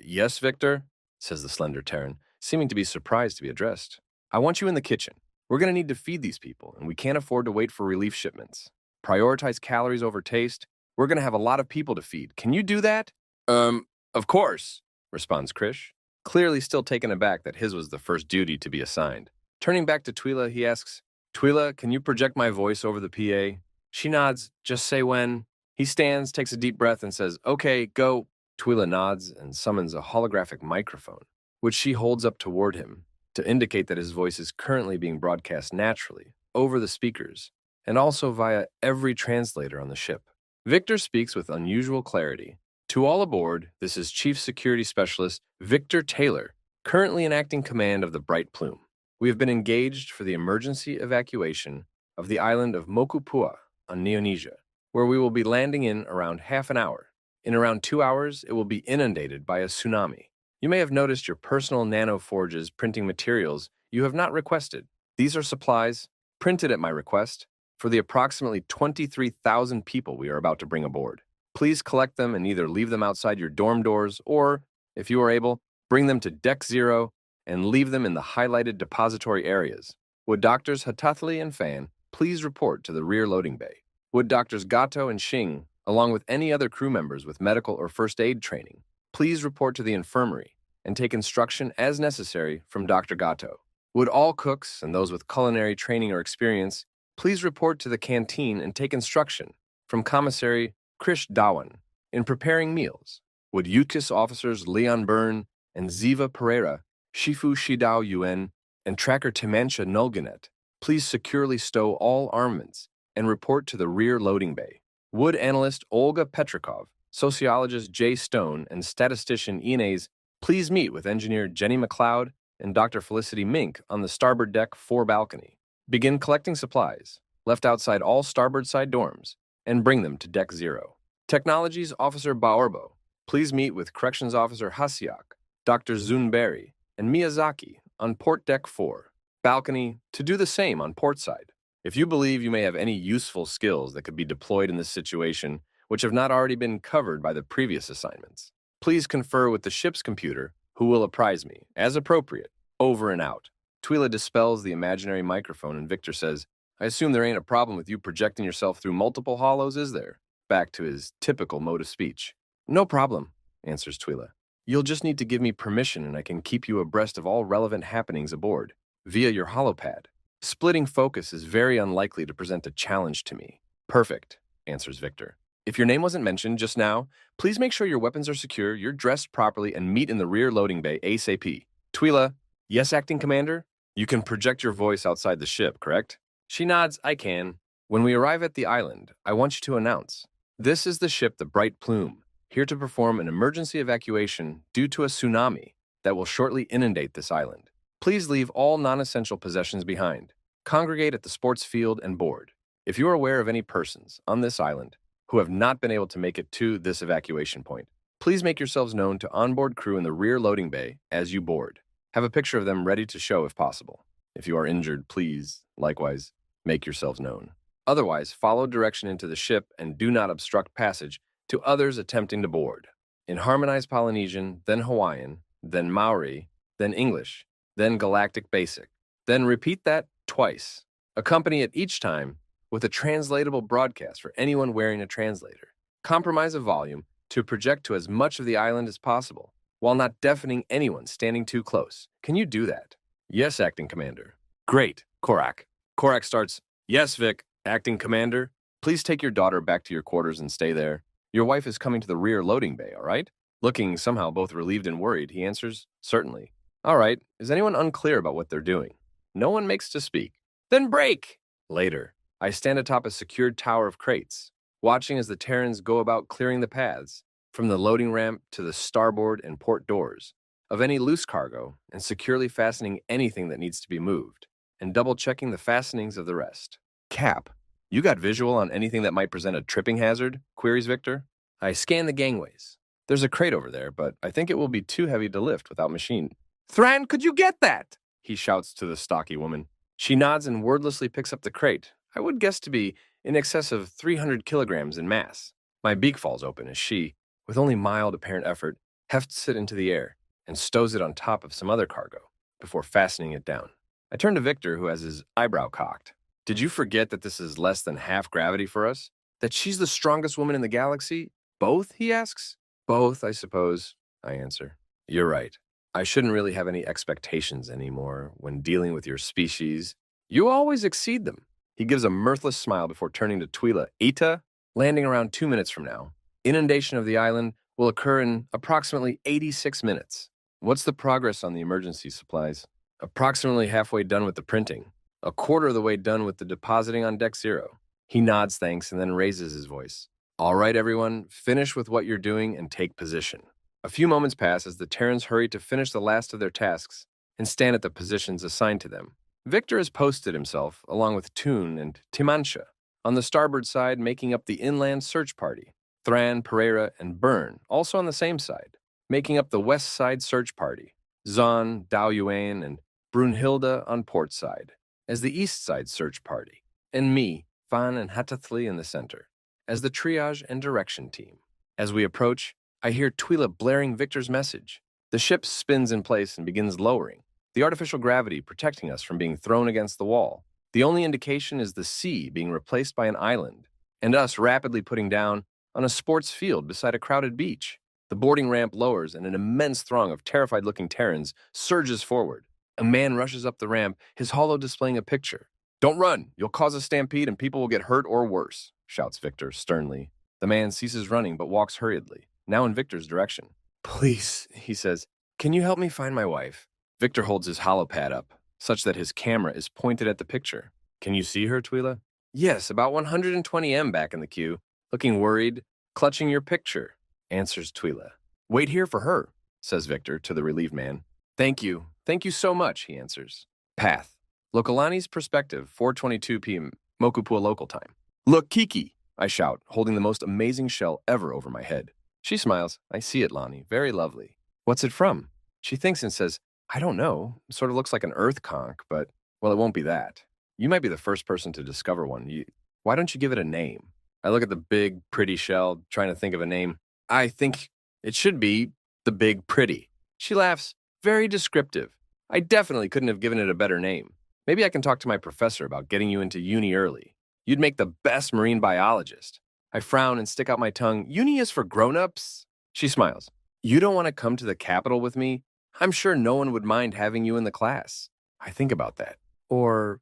S1: Yes, Victor, says the slender Terran, seeming to be surprised to be addressed. I want you in the kitchen. We're going to need to feed these people, and we can't afford to wait for relief shipments. Prioritize calories over taste. We're going to have a lot of people to feed. Can you do that? Of course, responds Krish, clearly still taken aback that his was the first duty to be assigned. Turning back to Twila, he asks, Twila, can you project my voice over the PA? She nods, just say when. He stands, takes a deep breath, and says, okay, go. Twila nods and summons a holographic microphone, which she holds up toward him to indicate that his voice is currently being broadcast naturally over the speakers and also via every translator on the ship. Victor speaks with unusual clarity. To all aboard, this is Chief Security Specialist Victor Taylor, currently in acting command of the Bright Plume. We have been engaged for the emergency evacuation of the island of Mokupua on Neonesia, where we will be landing in around half an hour. In around 2 hours, it will be inundated by a tsunami. You may have noticed your personal nanoforges printing materials you have not requested. These are supplies, printed at my request, for the approximately 23,000 people we are about to bring aboard. Please collect them and either leave them outside your dorm doors or, if you are able, bring them to Deck 0 and leave them in the highlighted depository areas. Would Doctors Hatathli and Fan please report to the rear loading bay? Would Doctors Gato and Xing, along with any other crew members with medical or first aid training, please report to the infirmary and take instruction as necessary from Dr. Gato? Would all cooks and those with culinary training or experience please report to the canteen and take instruction from Commissary Krish Dawan in preparing meals? Would UTKIS officers Leon Byrne and Ziva Pereira, Shifu Shidao Yuen, and Tracker Timancha Nulganet please securely stow all armaments and report to the rear loading bay? Would analyst Olga Petrikov, sociologist Jay Stone, and statistician Inez please meet with engineer Jenny McLeod and Dr. Felicity Mink on the starboard deck 4 balcony? Begin collecting supplies, left outside all starboard side dorms, and bring them to Deck 0. Technologies Officer Baorbo, please meet with Corrections Officer Hasiak, Dr. Zunberry, and Miyazaki on Port Deck 4, balcony, to do the same on port side. If you believe you may have any useful skills that could be deployed in this situation, which have not already been covered by the previous assignments, please confer with the ship's computer, who will apprise me, as appropriate, over and out. Twila dispels the imaginary microphone and Victor says, I assume there ain't a problem with you projecting yourself through multiple hollows, is there? Back to his typical mode of speech. No problem, answers Twila. You'll just need to give me permission and I can keep you abreast of all relevant happenings aboard, via your holopad. Splitting focus is very unlikely to present a challenge to me. Perfect, answers Victor. If your name wasn't mentioned just now, please make sure your weapons are secure, you're dressed properly, and meet in the rear loading bay ASAP. Twila, yes, acting commander? You can project your voice outside the ship, correct? She nods, I can. When we arrive at the island, I want you to announce, this is the ship the Bright Plume, here to perform an emergency evacuation due to a tsunami that will shortly inundate this island. Please leave all non-essential possessions behind. Congregate at the sports field and board. If you are aware of any persons on this island who have not been able to make it to this evacuation point, please make yourselves known to onboard crew in the rear loading bay as you board. Have a picture of them ready to show if possible. If you are injured, please, likewise, make yourselves known. Otherwise, follow direction into the ship and do not obstruct passage to others attempting to board. In harmonized Polynesian, then Hawaiian, then Maori, then English, then Galactic Basic. Then repeat that twice. Accompany it each time with a translatable broadcast for anyone wearing a translator. Compromise a volume to project to as much of the island as possible, while not deafening anyone standing too close. Can you do that? Yes, Acting Commander. Great, Korak. Korak starts, yes, Vic, Acting Commander. Please take your daughter back to your quarters and stay there. Your wife is coming to the rear loading bay, all right? Looking somehow both relieved and worried, he answers, certainly. All right, is anyone unclear about what they're doing? No one makes to speak. Then break! Later, I stand atop a secured tower of crates, watching as the Terrans go about clearing the paths, from the loading ramp to the starboard and port doors, of any loose cargo, and securely fastening anything that needs to be moved, and double-checking the fastenings of the rest. Cap, you got visual on anything that might present a tripping hazard? Queries Victor. I scan the gangways. There's a crate over there, but I think it will be too heavy to lift without machine. Thran, could you get that? He shouts to the stocky woman. She nods and wordlessly picks up the crate. I would guess to be in excess of 300 kilograms in mass. My beak falls open as she, with only mild apparent effort, hefts it into the air and stows it on top of some other cargo before fastening it down. I turn to Victor, who has his eyebrow cocked. Did you forget that this is less than half gravity for us? That she's the strongest woman in the galaxy? Both, he asks. Both, I suppose, I answer. You're right. I shouldn't really have any expectations anymore when dealing with your species. You always exceed them. He gives a mirthless smile before turning to Twyla. Ita, landing around 2 minutes from now. Inundation of the island will occur in approximately 86 minutes. What's the progress on the emergency supplies? Approximately halfway done with the printing. A quarter of the way done with the depositing on Deck Zero. He nods thanks and then raises his voice. All right, everyone, finish with what you're doing and take position. A few moments pass as the Terrans hurry to finish the last of their tasks and stand at the positions assigned to them. Victor has posted himself, along with Toon and Timansha, on the starboard side, making up the inland search party. Thran, Pereira, and Byrne, also on the same side, making up the west side search party. Zahn, Dao Yuan, and Brunhilde on port side, as the east side search party. And me, Van and Hatathli in the center, as the triage and direction team. As we approach, I hear Twyla blaring Victor's message. The ship spins in place and begins lowering, the artificial gravity protecting us from being thrown against the wall. The only indication is the sea being replaced by an island, and us rapidly putting down on a sports field beside a crowded beach. The boarding ramp lowers, and an immense throng of terrified-looking Terrans surges forward. A man rushes up the ramp, his holo displaying a picture. Don't run! You'll cause a stampede and people will get hurt or worse, shouts Victor sternly. The man ceases running but walks hurriedly, now in Victor's direction. Please, he says, can you help me find my wife? Victor holds his holopad up, such that his camera is pointed at the picture. Can you see her, Twyla? Yes, about 120 M back in the queue, looking worried, clutching your picture, answers Twyla. Wait here for her, says Victor to the relieved man. Thank you so much, he answers. Path. Lokalani's perspective, 4:22 p.m. Mokupua local time. Look, Kiki, I shout, holding the most amazing shell ever over my head. She smiles. I see it, Lani. Very lovely. What's it from? She thinks and says, I don't know. Sort of looks like an earth conch, but, well, it won't be that. You might be the first person to discover one. Why don't you give it a name? I look at the big, pretty shell, trying to think of a name. I think it should be the Big Pretty. She laughs. Very descriptive. I definitely couldn't have given it a better name. Maybe I can talk to my professor about getting you into uni early. You'd make the best marine biologist. I frown and stick out my tongue. Uni is for grown-ups? She smiles. You don't want to come to the capital with me? I'm sure no one would mind having you in the class. I think about that. Or?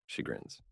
S1: She grins.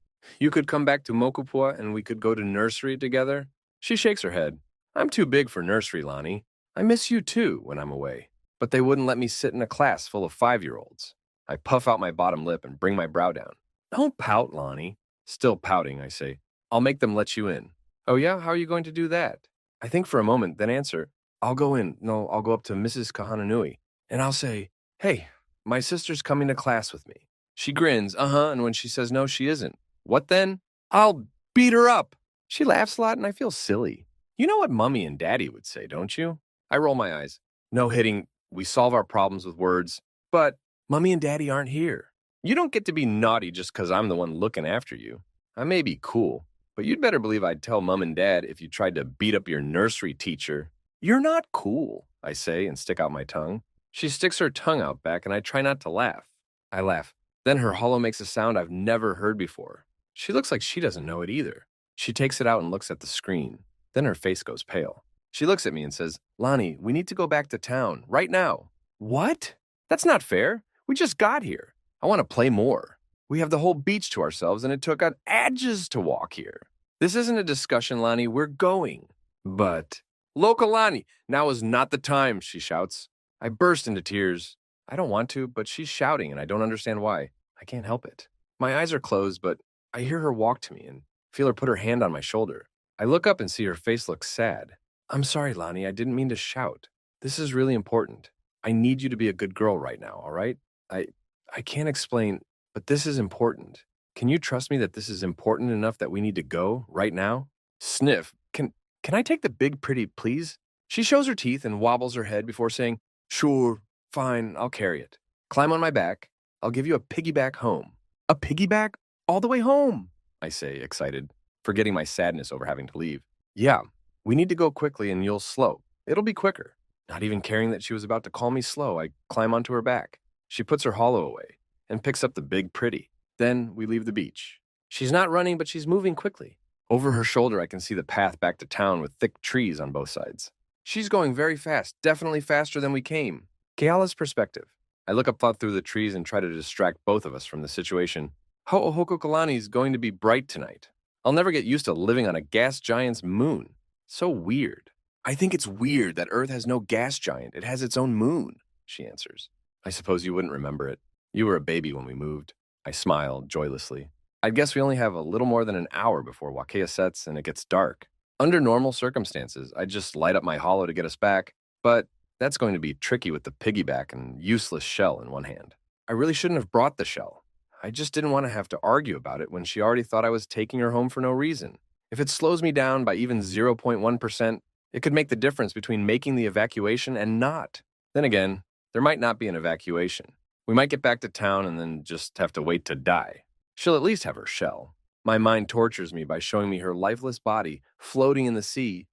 S1: You could come back to Mokupua and we could go to nursery together? She shakes her head. I'm too big for nursery, Lani. I miss you too when I'm away. But they wouldn't let me sit in a class full of 5-year-olds. I puff out my bottom lip and bring my brow down. Don't pout, Lani. Still pouting, I say. I'll make them let you in. Oh yeah? How are you going to do that? I think for a moment, then answer. I'll go up to Mrs. Kahananui, and I'll say, hey, my sister's coming to class with me. She grins, and when she says no, she isn't. What then? I'll beat her up. She laughs a lot, and I feel silly. You know what Mummy and Daddy would say, don't you? I roll my eyes. No hitting. We solve our problems with words. But Mummy and Daddy aren't here. You don't get to be naughty just because I'm the one looking after you. I may be cool, but you'd better believe I'd tell Mum and Dad if you tried to beat up your nursery teacher. You're not cool, I say and stick out my tongue. She sticks her tongue out back and I try not to laugh. I laugh. Then her hollow makes a sound I've never heard before. She looks like she doesn't know it either. She takes it out and looks at the screen. Then her face goes pale. She looks at me and says, Lani, we need to go back to town, right now. What? That's not fair. We just got here. I want to play more. We have the whole beach to ourselves and it took us ages to walk here. This isn't a discussion, Lani. We're going. But, Local Lani, now is not the time, she shouts. I burst into tears. I don't want to, but she's shouting and I don't understand why. I can't help it. My eyes are closed, but I hear her walk to me and feel her put her hand on my shoulder. I look up and see her face look sad. I'm sorry, Lani. I didn't mean to shout. This is really important. I need you to be a good girl right now, all right? I can't explain, but this is important. Can you trust me that this is important enough that we need to go right now? Sniff. Can Can I take the big pretty, please? She shows her teeth and wobbles her head before saying, Sure, fine, I'll carry it. Climb on my back. I'll give you a piggyback home. A piggyback? All the way home, I say, excited, forgetting my sadness over having to leave. Yeah, we need to go quickly and you'll slow. It'll be quicker. Not even caring that she was about to call me slow, I climb onto her back. She puts her hollow away and picks up the big pretty. Then we leave the beach. She's not running, but she's moving quickly. Over her shoulder, I can see the path back to town with thick trees on both sides. She's going very fast, definitely faster than we came. Keala's perspective. I look up through the trees and try to distract both of us from the situation. Ho'ohokokalani's going to be bright tonight. I'll never get used to living on a gas giant's moon. So weird. I think it's weird that Earth has no gas giant. It has its own moon, she answers. I suppose you wouldn't remember it. You were a baby when we moved. I smile joylessly. I guess we only have a little more than an hour before Wakea sets and it gets dark. Under normal circumstances, I'd just light up my hollow to get us back, but that's going to be tricky with the piggyback and useless shell in one hand. I really shouldn't have brought the shell. I just didn't want to have to argue about it when she already thought I was taking her home for no reason. If it slows me down by even 0.1%, it could make the difference between making the evacuation and not. Then again, there might not be an evacuation. We might get back to town and then just have to wait to die. She'll at least have her shell. My mind tortures me by showing me her lifeless body floating in the sea,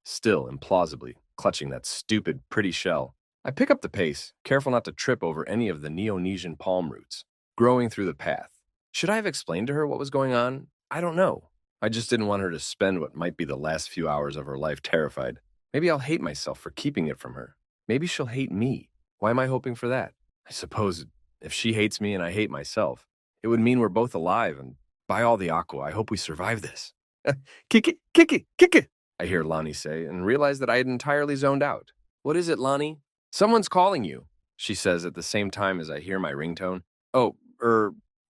S1: still implausibly clutching that stupid, pretty shell. I pick up the pace, careful not to trip over any of the Neonesian palm roots growing through the path. Should I have explained to her what was going on? I don't know. I just didn't want her to spend what might be the last few hours of her life terrified. Maybe I'll hate myself for keeping it from her. Maybe she'll hate me. Why am I hoping for that? I suppose if she hates me and I hate myself, it would mean we're both alive, and by all the aqua, I hope we survive this. Kick it, kick it, kick it, I hear Lonnie say, and realize that I had entirely zoned out. What is it, Lonnie? Someone's calling you, she says at the same time as I hear my ringtone. Oh,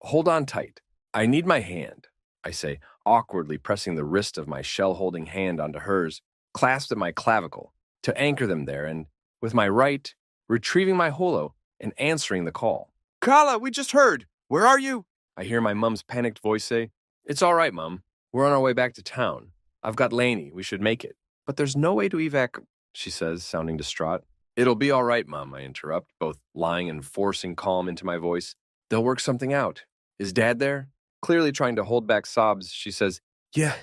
S1: hold on tight. I need my hand, I say, awkwardly pressing the wrist of my shell-holding hand onto hers, clasped at my clavicle, to anchor them there, and, with my right, retrieving my holo and answering the call. Kala, we just heard. Where are you? I hear my mom's panicked voice say, It's all right, Mom. We're on our way back to town. I've got Laney. We should make it. But there's no way to evac, she says, sounding distraught. It'll be all right, Mom, I interrupt, both lying and forcing calm into my voice. They'll work something out. Is Dad there? Clearly trying to hold back sobs, she says, Yes,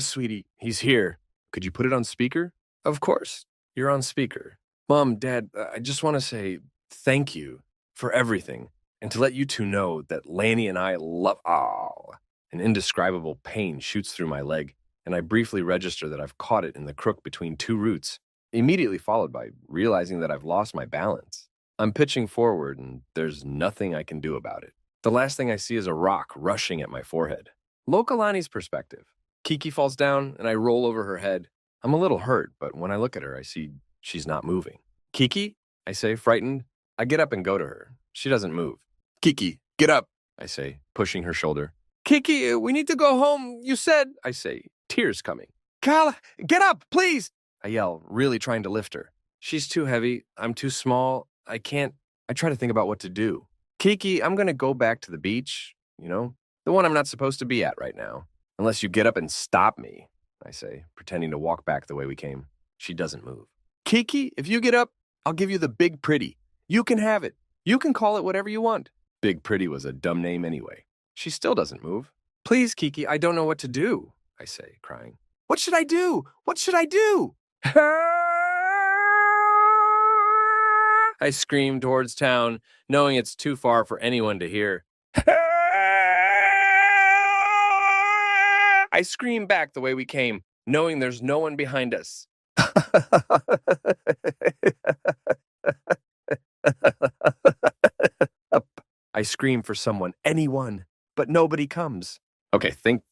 S1: sweetie, he's here. Could you put it on speaker? Of course. You're on speaker. Mom, Dad, I just want to say thank you for everything, and to let you two know that Laney and I love... Oh, an indescribable pain shoots through my leg, and I briefly register that I've caught it in the crook between two roots, immediately followed by realizing that I've lost my balance. I'm pitching forward, and there's nothing I can do about it. The last thing I see is a rock rushing at my forehead. Lokalani's perspective. Kiki falls down, and I roll over her head. I'm a little hurt, but when I look at her, I see she's not moving. Kiki? I say, frightened. I get up and go to her. She doesn't move. Kiki, get up, I say, pushing her shoulder. Kiki, we need to go home, you said, I say, tears coming. Kala, get up, please, I yell, really trying to lift her. She's too heavy. I'm too small. I can't. I try to think about what to do. Kiki, I'm going to go back to the beach, the one I'm not supposed to be at right now. Unless you get up and stop me, I say, pretending to walk back the way we came. She doesn't move. Kiki, if you get up, I'll give you the Big Pretty. You can have it. You can call it whatever you want. Big Pretty was a dumb name anyway. She still doesn't move. Please, Kiki, I don't know what to do, I say, crying. What should I do? What should I do? I scream towards town, knowing it's too far for anyone to hear. I scream back the way we came, knowing there's no one behind us. I scream for someone, anyone, but nobody comes. Okay, think.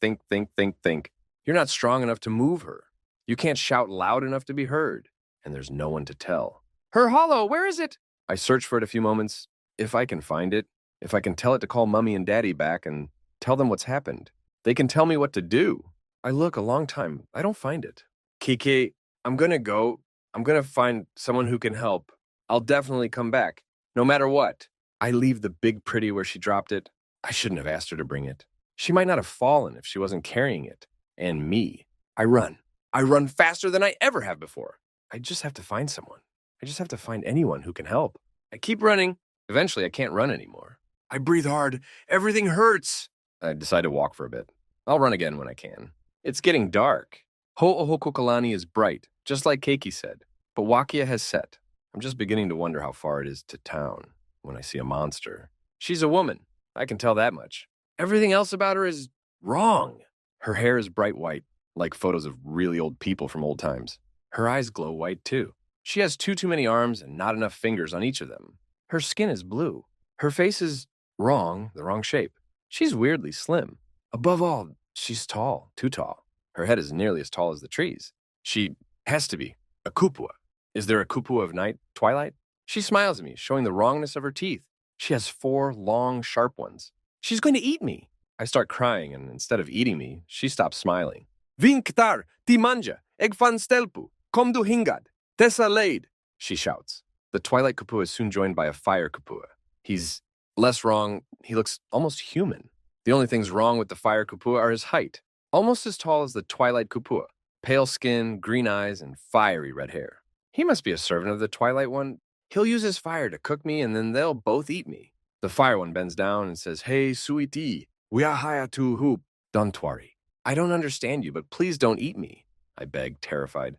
S1: You're not strong enough to move her. You can't shout loud enough to be heard, and there's no one to tell. Her hollow, where is it? I search for it a few moments, if I can find it, if I can tell it to call Mummy and Daddy back and tell them what's happened. They can tell me what to do. I look a long time. I don't find it. Kiki, I'm going to go. I'm going to find someone who can help. I'll definitely come back, no matter what. I leave the Big Pretty where she dropped it. I shouldn't have asked her to bring it. She might not have fallen if she wasn't carrying it. And me. I run. I run faster than I ever have before. I just have to find someone. I just have to find anyone who can help. I keep running. Eventually, I can't run anymore. I breathe hard. Everything hurts. I decide to walk for a bit. I'll run again when I can. It's getting dark. Ho'ohokukalani is bright, just like Keiki said, but Wakia has set. I'm just beginning to wonder how far it is to town when I see a monster. She's a woman. I can tell that much. Everything else about her is wrong. Her hair is bright white, like photos of really old people from old times. Her eyes glow white, too. She has too many arms and not enough fingers on each of them. Her skin is blue. Her face is wrong, the wrong shape. She's weirdly slim. Above all, she's tall, too tall. Her head is nearly as tall as the trees. She has to be a kupua. Is there a kupua of night, twilight? She smiles at me, showing the wrongness of her teeth. She has 4 long, sharp ones. She's going to eat me. I start crying, and instead of eating me, she stops smiling. Vinktar, ti manja, eg fan stelpu, kom du hingad, tessa leid, she shouts. The twilight kupua is soon joined by a fire kupua. He's less wrong. He looks almost human. The only things wrong with the fire kupua are his height. Almost as tall as the twilight kupua. Pale skin, green eyes, and fiery red hair. He must be a servant of the twilight one. He'll use his fire to cook me, and then they'll both eat me. The fire one bends down and says, Hey, suiti, wiahaya tu hoop, don't worry. I don't understand you, but please don't eat me, I beg, terrified.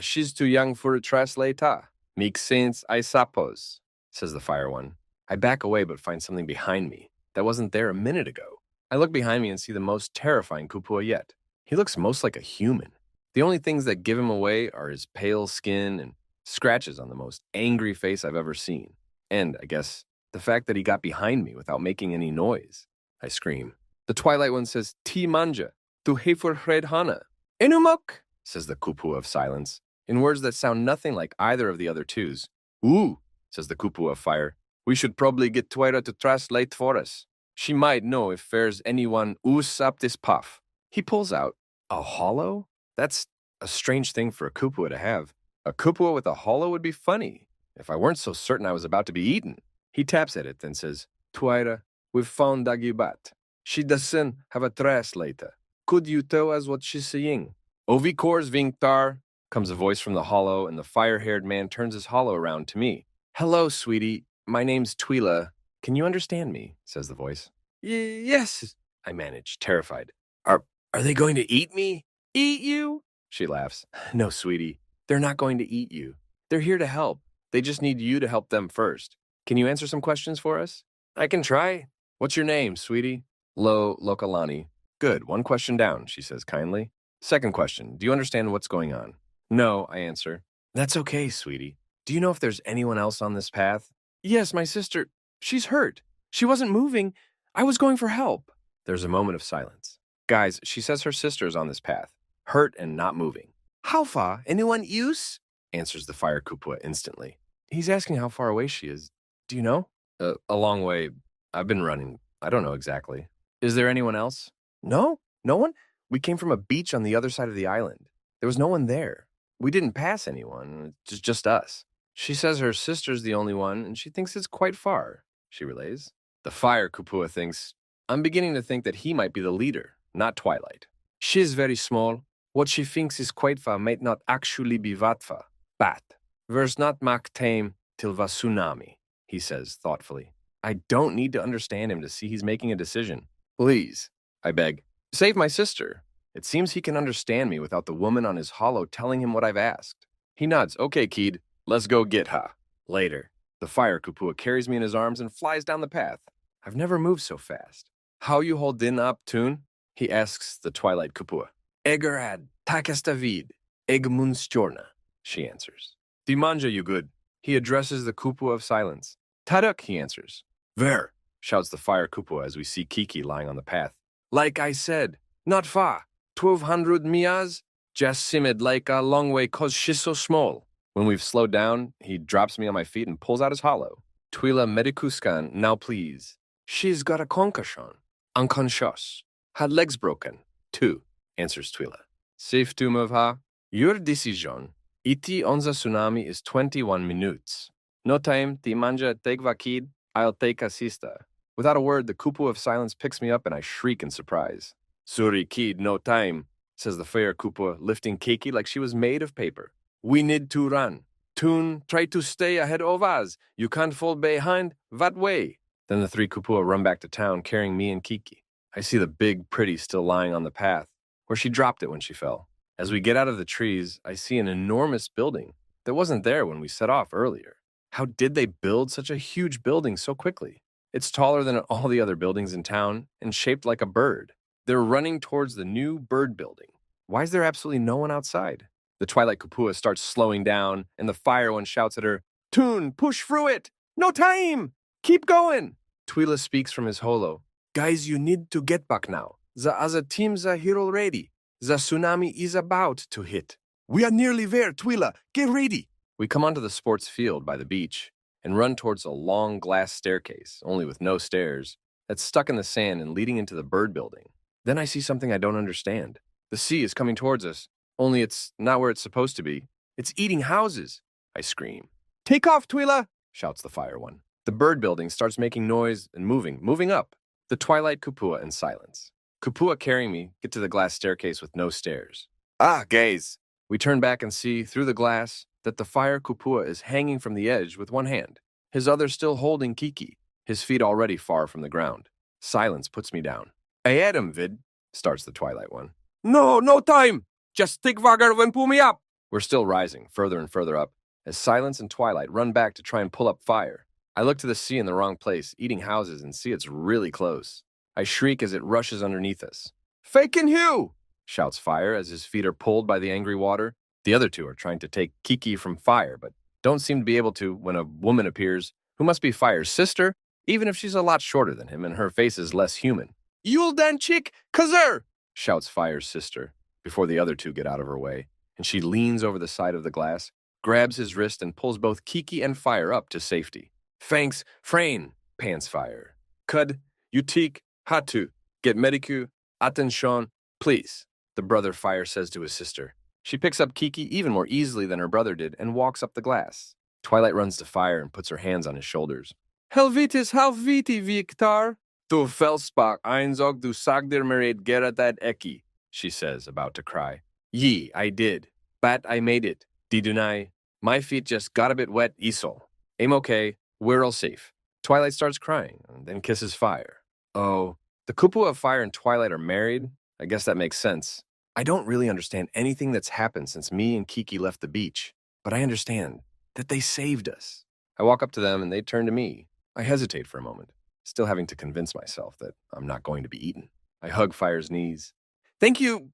S1: She's too young for a translator. Makes sense, I suppose, says the fire one. I back away but find something behind me that wasn't there a minute ago. I look behind me and see the most terrifying kupua yet. He looks most like a human. The only things that give him away are his pale skin and scratches on the most angry face I've ever seen. And, I guess, the fact that he got behind me without making any noise. I scream. The twilight one says, Ti manja, tu hefur hred hana. Inumok, says the kupua of silence, in words that sound nothing like either of the other twos. Ooh, says the kupua of fire. We should probably get Twyra to translate for us. She might know if there's anyone oos up this puff. He pulls out a hollow? That's a strange thing for a kupua to have. A kupua with a hollow would be funny, if I weren't so certain I was about to be eaten. He taps at it, then says, Twyra, we've found Dagibat. She doesn't have a translator. Could you tell us what she's saying? Ovikors Vinktar, comes a voice from the hollow, and the fire-haired man turns his hollow around to me. Hello, sweetie. My name's Twila. Can you understand me? Says the voice. Yes, I manage, terrified. Are they going to eat me? Eat you? She laughs. No, sweetie. They're not going to eat you. They're here to help. They just need you to help them first. Can you answer some questions for us? I can try. What's your name, sweetie? Lokalani. Good, 1 question down, she says kindly. Second question, do you understand what's going on? No, I answer. That's okay, sweetie. Do you know if there's anyone else on this path? Yes, my sister. She's hurt. She wasn't moving. I was going for help. There's a moment of silence. Guys, she says her sister is on this path, hurt and not moving. How far? Anyone use? Answers the fire kupua instantly. He's asking how far away she is. Do you know? A long way. I've been running. I don't know exactly. Is there anyone else? No? No one? We came from a beach on the other side of the island. There was no one there. We didn't pass anyone. It's just us. She says her sister's the only one, and she thinks it's quite far, she relays. The fire kupua thinks, I'm beginning to think that he might be the leader, not Twilight. She's very small. What she thinks is quite far might not actually be vatfa, bat. Vers not mak tame till va tsunami, he says thoughtfully. I don't need to understand him to see he's making a decision. Please, I beg, save my sister. It seems he can understand me without the woman on his hollow telling him what I've asked. He nods. Okay, Keed, let's go get her. Later, the fire kupua carries me in his arms and flies down the path. I've never moved so fast. How you holdin up, Tune? He asks the twilight kupua. Egerad, takastavid, egmunstjorna, she answers. Dimanja you good. He addresses the kupua of silence. Taduk, he answers. Ver, shouts the fire kupua as we see Kiki lying on the path. Like I said, not far. 1,200 mias? Just simmed like a long way cause she's so small. When we've slowed down, he drops me on my feet and pulls out his hollow. Twila medikuskan, now please. She's got a concussion. Unconscious. Had legs broken. 2, answers Twila. Safe to move her. Your decision. Iti on the tsunami is 21 minutes. No time, Timanja take vakid, I'll take a sister. Without a word, the kupu of silence picks me up and I shriek in surprise. Suri kid, no time. says the fair Kupua, lifting Keiki like she was made of paper. We need to run. Toon, try to stay ahead of us. You can't fall behind. That way. Then the three Kupua run back to town carrying me and Kiki. I see the big pretty still lying on the path, where she dropped it when she fell. As we get out of the trees, I see an enormous building that wasn't there when we set off earlier. How did they build such a huge building so quickly? It's taller than all the other buildings in town and shaped like a bird. They're running towards the new bird building. Why is there absolutely no one outside? The Twilight Kupua starts slowing down, and the fire one shouts at her, Toon, push through it! No time! Keep going! Twila speaks from his holo. Guys, you need to get back now. The other teams are here already. The tsunami is about to hit. We are nearly there, Twila. Get ready. We come onto the sports field by the beach and run towards a long glass staircase, only with no stairs, that's stuck in the sand and leading into the bird building. Then I see something I don't understand. The sea is coming towards us, only it's not where it's supposed to be. It's eating houses, I scream. Take off, Twila, shouts the fire one. The bird building starts making noise and moving up. The Twilight Kupua in silence. Kupua carrying me get to the glass staircase with no stairs. Ah, gaze. We turn back and see, through the glass, that the fire Kupua is hanging from the edge with one hand, his other still holding Kiki, his feet already far from the ground. Silence puts me down. I had him, Vid, starts the Twilight one. No time! Just stick Vagar and pull me up! We're still rising, further and further up, as Silence and Twilight run back to try and pull up fire. I look to the sea in the wrong place, eating houses, and see it's really close. I shriek as it rushes underneath us. Fakin' Hugh! Shouts Fire as his feet are pulled by the angry water. The other two are trying to take Kiki from Fire, but don't seem to be able to when a woman appears who must be Fire's sister, even if she's a lot shorter than him and her face is less human. You'll dan chick, kazer! Shouts Fire's sister before the other two get out of her way, and she leans over the side of the glass, grabs his wrist, and pulls both Kiki and Fire up to safety. Thanks, Frain, pants Fire. Cud, Utik, Hatu, get medicu, attention, please, the brother Fire says to his sister. She picks up Kiki even more easily than her brother did and walks up the glass. Twilight runs to Fire and puts her hands on his shoulders. Helvitis halviti, Victor. Du felspach einzog du sagdir mered geratad eki, she says, about to cry. Ye, I did. But I made it. Didunai. My feet just got a bit wet, Isol. I'm okay. We're all safe. Twilight starts crying and then kisses Fire. Oh, the Kupua of Fire and Twilight are married? I guess that makes sense. I don't really understand anything that's happened since me and Kiki left the beach, but I understand that they saved us. I walk up to them and they turn to me. I hesitate for a moment, still having to convince myself that I'm not going to be eaten. I hug Fire's knees. Thank you,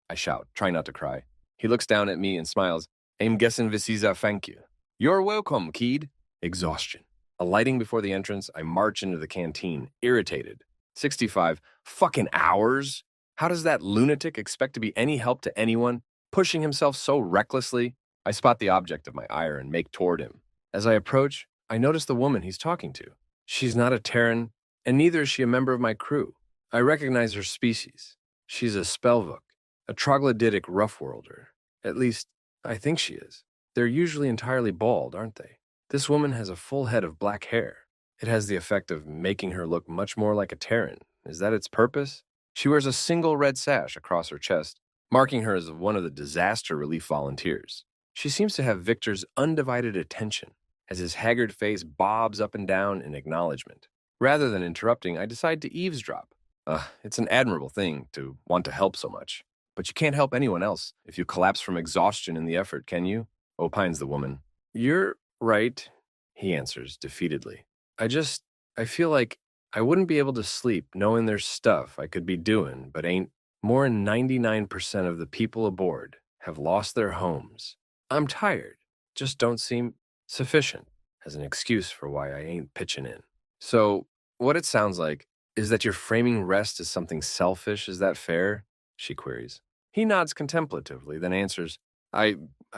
S1: I shout, trying not to cry. He looks down at me and smiles. I'm guessing visiza thank you. You're welcome, kid. Exhaustion. Alighting before the entrance, I march into the canteen, irritated. 65 fucking hours? How does that lunatic expect to be any help to anyone, pushing himself so recklessly? I spot the object of my ire and make toward him. As I approach, I notice the woman he's talking to. She's not a Terran, and neither is she a member of my crew. I recognize her species. She's a Spellvuk, a troglodytic roughworlder. At least, I think she is. They're usually entirely bald, aren't they? This woman has a full head of black hair. It has the effect of making her look much more like a Terran. Is that its purpose? She wears a single red sash across her chest, marking her as one of the disaster relief volunteers. She seems to have Victor's undivided attention, as his haggard face bobs up and down in acknowledgement. Rather than interrupting, I decide to eavesdrop. It's an admirable thing to want to help so much. But you can't help anyone else if you collapse from exhaustion in the effort, can you? Opines the woman. You're right, he answers defeatedly. I feel like I wouldn't be able to sleep knowing there's stuff I could be doing, but ain't. More than 99% of the people aboard have lost their homes. I'm tired, just don't seem sufficient as an excuse for why I ain't pitching in. So, what it sounds like is that you're framing rest as something selfish. Is that fair? She queries. He nods contemplatively, then answers, I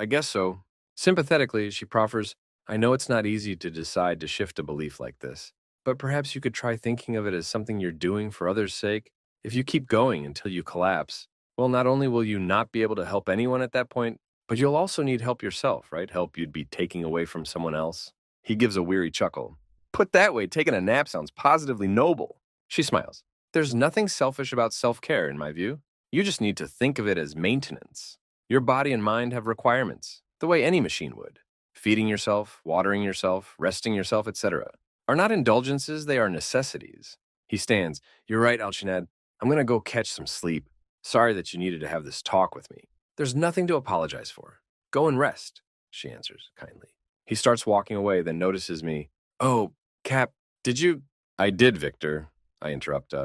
S1: guess so. Sympathetically, she proffers, I know it's not easy to decide to shift a belief like this, but perhaps you could try thinking of it as something you're doing for others' sake. If you keep going until you collapse, well, not only will you not be able to help anyone at that point, but you'll also need help yourself, right? Help you'd be taking away from someone else. He gives a weary chuckle. Put that way, taking a nap sounds positively noble. She smiles. There's nothing selfish about self-care, in my view. You just need to think of it as maintenance. Your body and mind have requirements, the way any machine would. Feeding yourself, watering yourself, resting yourself, etc. are not indulgences, they are necessities. He stands. You're right, Alchinad. I'm going to go catch some sleep. Sorry that you needed to have this talk with me. There's nothing to apologize for. Go and rest, she answers kindly. He starts walking away, then notices me. Oh, Cap, did you? I did, Victor, I interrupt.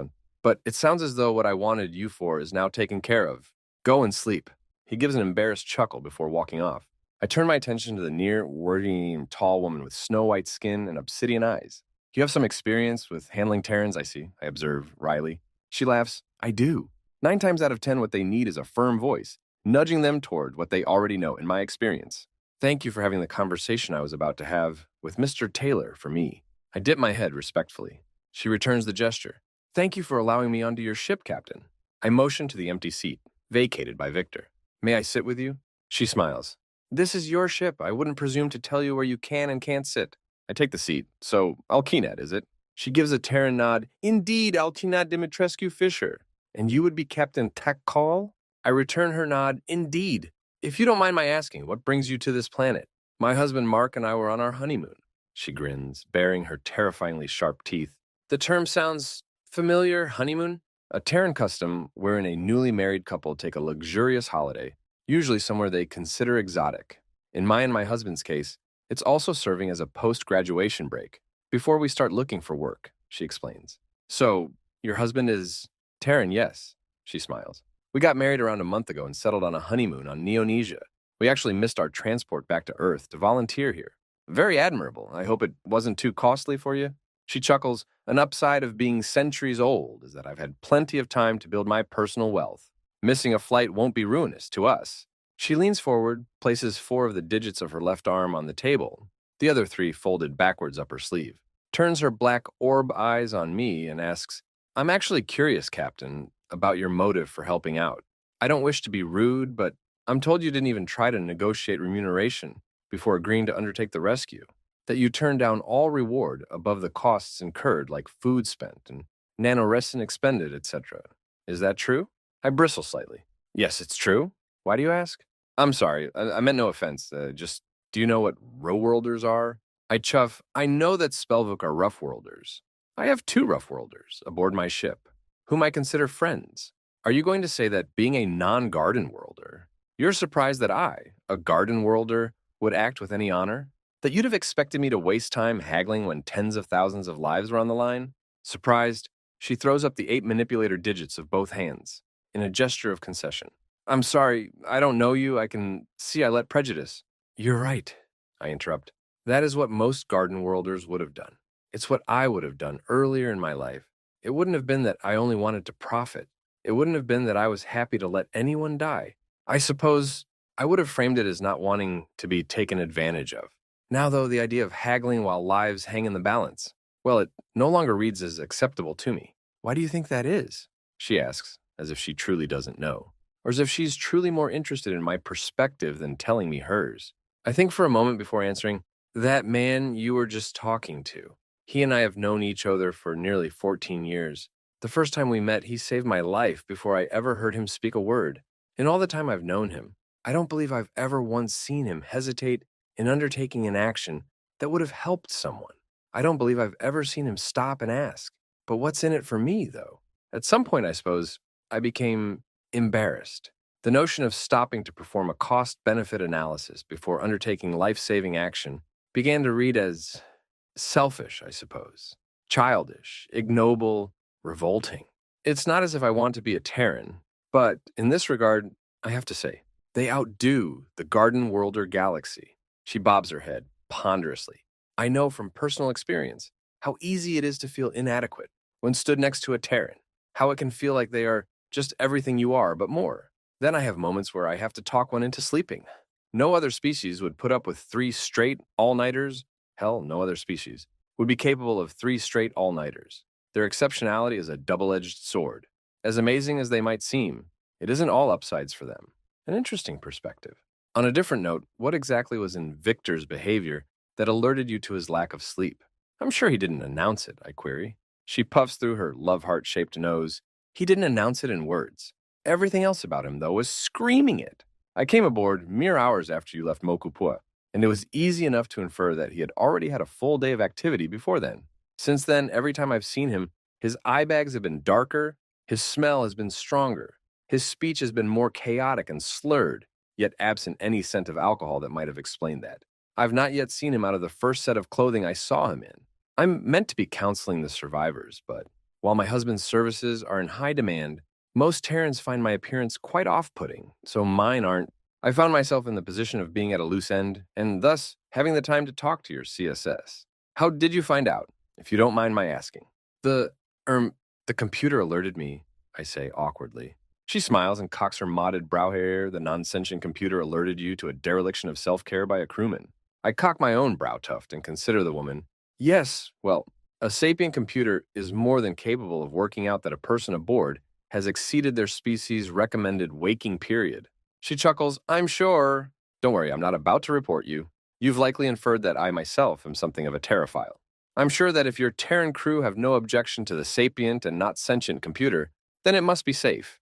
S1: But it sounds as though what I wanted you for is now taken care of. Go and sleep. He gives an embarrassed chuckle before walking off. I turn my attention to the wordying tall woman with snow-white skin and obsidian eyes. You have some experience with handling Terrans, I see, I observe wryly. She laughs. I do. 9 times out of 10, what they need is a firm voice, nudging them toward what they already know, in my experience. Thank you for having the conversation I was about to have with Mr. Taylor for me. I dip my head respectfully. She returns the gesture. Thank you for allowing me onto your ship, Captain. I motion to the empty seat, vacated by Victor. May I sit with you? She smiles. This is your ship. I wouldn't presume to tell you where you can and can't sit. I take the seat. So, Alkinad, is it? She gives a Terran nod. Indeed, Alkinad Dimitrescu Fisher. And you would be Captain Takkal? I return her nod. Indeed. If you don't mind my asking, what brings you to this planet? My husband Mark and I were on our honeymoon. She grins, baring her terrifyingly sharp teeth. The term sounds familiar, honeymoon? A Terran custom wherein a newly married couple take a luxurious holiday, usually somewhere they consider exotic. In my and my husband's case, it's also serving as a post-graduation break, before we start looking for work, she explains. So, your husband is Terran, yes, she smiles. We got married around a month ago and settled on a honeymoon on Neonesia. We actually missed our transport back to Earth to volunteer here. Very admirable. I hope it wasn't too costly for you. She chuckles. An upside of being centuries old is that I've had plenty of time to build my personal wealth. Missing a flight won't be ruinous to us. She leans forward, places 4 of the digits of her left arm on the table, the other 3 folded backwards up her sleeve, turns her black orb eyes on me and asks, I'm actually curious, Captain, about your motive for helping out. I don't wish to be rude, but I'm told you didn't even try to negotiate remuneration before agreeing to undertake the rescue, that you turned down all reward above the costs incurred like food spent and nanoresin expended, etc. Is that true? I bristle slightly. Yes, it's true. Why do you ask? I'm sorry, I meant no offense. Just, do you know what row-worlders are? I chuff. I know that Spellbook are rough-worlders. I have 2 rough-worlders aboard my ship, whom I consider friends. Are you going to say that being a non-garden worlder, you're surprised that I, a garden worlder, would act with any honor? That you'd have expected me to waste time haggling when tens of thousands of lives were on the line? Surprised, she throws up the 8 manipulator digits of both hands, in a gesture of concession. I'm sorry, I don't know you. I can see I let prejudice. You're right, I interrupt. That is what most garden worlders would have done. It's what I would have done earlier in my life. It wouldn't have been that I only wanted to profit. It wouldn't have been that I was happy to let anyone die. I suppose I would have framed it as not wanting to be taken advantage of. Now, though, the idea of haggling while lives hang in the balance, well, it no longer reads as acceptable to me. Why do you think that is? She asks, as if she truly doesn't know, or as if she's truly more interested in my perspective than telling me hers. I think for a moment before answering, that man you were just talking to. He and I have known each other for nearly 14 years. The first time we met, he saved my life before I ever heard him speak a word. In all the time I've known him, I don't believe I've ever once seen him hesitate in undertaking an action that would have helped someone. I don't believe I've ever seen him stop and ask, but what's in it for me, though? At some point, I suppose, I became embarrassed. The notion of stopping to perform a cost-benefit analysis before undertaking life-saving action began to read as selfish, I suppose, childish, ignoble, revolting. It's not as if I want to be a Terran, but in this regard, I have to say, they outdo the Garden Worlder galaxy. She bobs her head ponderously. I know from personal experience how easy it is to feel inadequate when stood next to a Terran, how it can feel like they are just everything you are, but more. Then I have moments where I have to talk one into sleeping. No other species would put up with 3 straight all-nighters. Hell, no other species would be capable of 3 straight all-nighters. Their exceptionality is a double-edged sword. As amazing as they might seem, it isn't all upsides for them. An interesting perspective. On a different note, what exactly was in Victor's behavior that alerted you to his lack of sleep? I'm sure he didn't announce it, I query. She puffs through her love-heart-shaped nose. He didn't announce it in words. Everything else about him, though, was screaming it. I came aboard mere hours after you left Mokupua, and it was easy enough to infer that he had already had a full day of activity before then. Since then, every time I've seen him, his eye bags have been darker, his smell has been stronger, his speech has been more chaotic and slurred, yet absent any scent of alcohol that might have explained that. I've not yet seen him out of the first set of clothing I saw him in. I'm meant to be counseling the survivors, but while my husband's services are in high demand, most Terrans find my appearance quite off-putting, so mine aren't. I found myself in the position of being at a loose end, and thus having the time to talk to your CSS. How did you find out, if you don't mind my asking? The, the computer alerted me, I say awkwardly. She smiles and cocks her modded brow hair. The non-sentient computer alerted you to a dereliction of self-care by a crewman. I cock my own brow tuft and consider the woman. Yes, well, a sapient computer is more than capable of working out that a person aboard has exceeded their species' recommended waking period. She chuckles, I'm sure. Don't worry, I'm not about to report you. You've likely inferred that I myself am something of a terraphile. I'm sure that if your Terran crew have no objection to the sapient and not sentient computer, then it must be safe.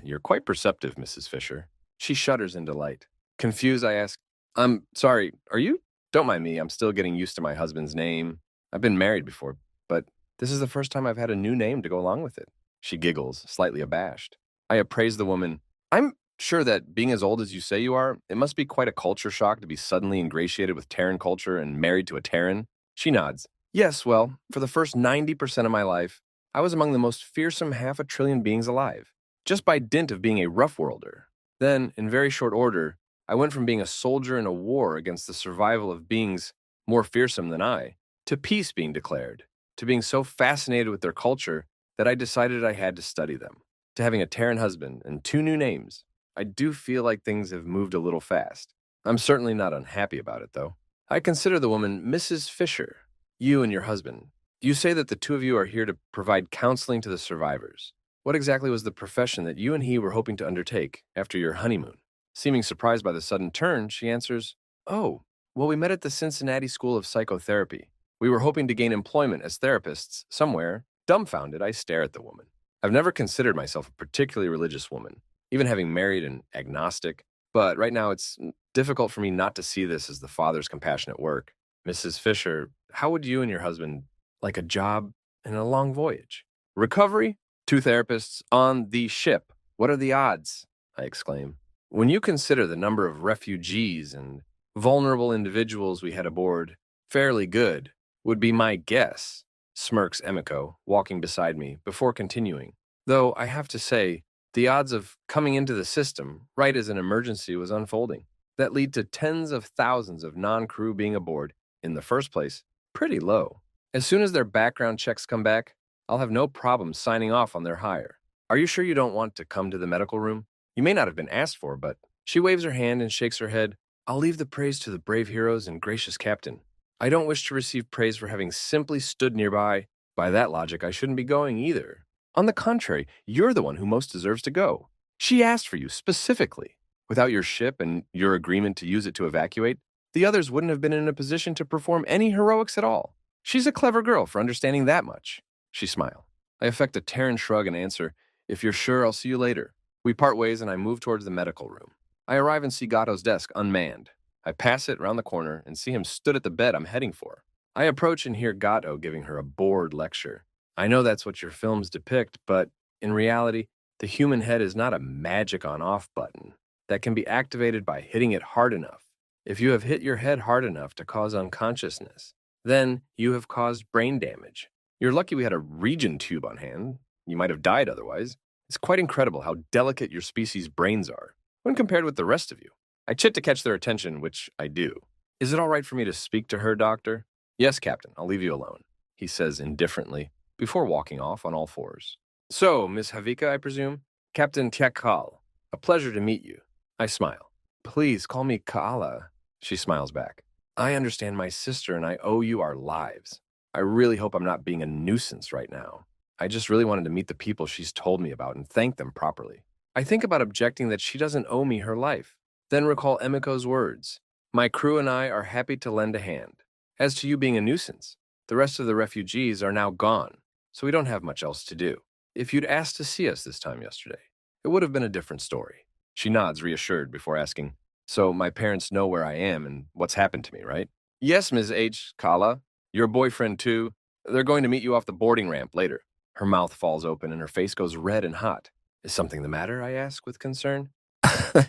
S1: You're quite perceptive, Mrs. Fisher. She shudders in delight. Confused, I ask, I'm sorry, are you? Don't mind me, I'm still getting used to my husband's name. I've been married before, but this is the first time I've had a new name to go along with it. She giggles, slightly abashed. I appraise the woman. I'm sure that being as old as you say you are, it must be quite a culture shock to be suddenly ingratiated with Terran culture and married to a Terran. She nods. Yes, well, for the first 90% of my life, I was among the most fearsome 500 billion beings alive, just by dint of being a rough-worlder. Then, in very short order, I went from being a soldier in a war against the survival of beings more fearsome than I, to peace being declared, to being so fascinated with their culture that I decided I had to study them, to having a Terran husband and 2 new names. I do feel like things have moved a little fast. I'm certainly not unhappy about it, though. I consider the woman Mrs. Fisher. You and your husband. You say that the 2 of you are here to provide counseling to the survivors. What exactly was the profession that you and he were hoping to undertake after your honeymoon? Seeming surprised by the sudden turn, she answers, Oh, well, we met at the Cincinnati School of Psychotherapy. We were hoping to gain employment as therapists somewhere. Dumbfounded, I stare at the woman. I've never considered myself a particularly religious woman, even having married an agnostic, but right now it's difficult for me not to see this as the Father's compassionate work. Mrs. Fisher, how would you and your husband like a job and a long voyage? Recovery? 2 therapists on the ship. What are the odds? I exclaim. When you consider the number of refugees and vulnerable individuals we had aboard, fairly good, would be my guess, smirks Emiko, walking beside me, before continuing. Though I have to say, the odds of coming into the system right as an emergency was unfolding, that lead to tens of thousands of non-crew being aboard, in the first place, pretty low. As soon as their background checks come back, I'll have no problem signing off on their hire. Are you sure you don't want to come to the medical room? You may not have been asked for, but she waves her hand and shakes her head. I'll leave the praise to the brave heroes and gracious captain. I don't wish to receive praise for having simply stood nearby. By that logic, I shouldn't be going either. On the contrary, you're the one who most deserves to go. She asked for you specifically. Without your ship and your agreement to use it to evacuate, the others wouldn't have been in a position to perform any heroics at all. She's a clever girl for understanding that much. She smiled. I affect a Terran shrug and answer, If you're sure, I'll see you later. We part ways and I move towards the medical room. I arrive and see Gatto's desk unmanned. I pass it around the corner and see him stood at the bed I'm heading for. I approach and hear Gatto giving her a bored lecture. I know that's what your films depict, but in reality, the human head is not a magic on-off button that can be activated by hitting it hard enough. If you have hit your head hard enough to cause unconsciousness, then you have caused brain damage. You're lucky we had a region tube on hand. You might have died otherwise. It's quite incredible how delicate your species' brains are when compared with the rest of you. I chit to catch their attention, which I do. Is it all right for me to speak to her, Doctor? Yes, Captain, I'll leave you alone, he says indifferently, before walking off on all fours. So, Miss Havika, I presume? Captain Tiakal, a pleasure to meet you. I smile. Please call me Kaala, she smiles back. I understand my sister and I owe you our lives. I really hope I'm not being a nuisance right now. I just really wanted to meet the people she's told me about and thank them properly. I think about objecting that she doesn't owe me her life, then recall Emiko's words. My crew and I are happy to lend a hand. As to you being a nuisance, the rest of the refugees are now gone, so we don't have much else to do. If you'd asked to see us this time yesterday, it would have been a different story. She nods, reassured, before asking, so my parents know where I am and what's happened to me, right? Yes, Ms. H. Kala. Your boyfriend, too. They're going to meet you off the boarding ramp later. Her mouth falls open and her face goes red and hot. Is something the matter? I ask with concern.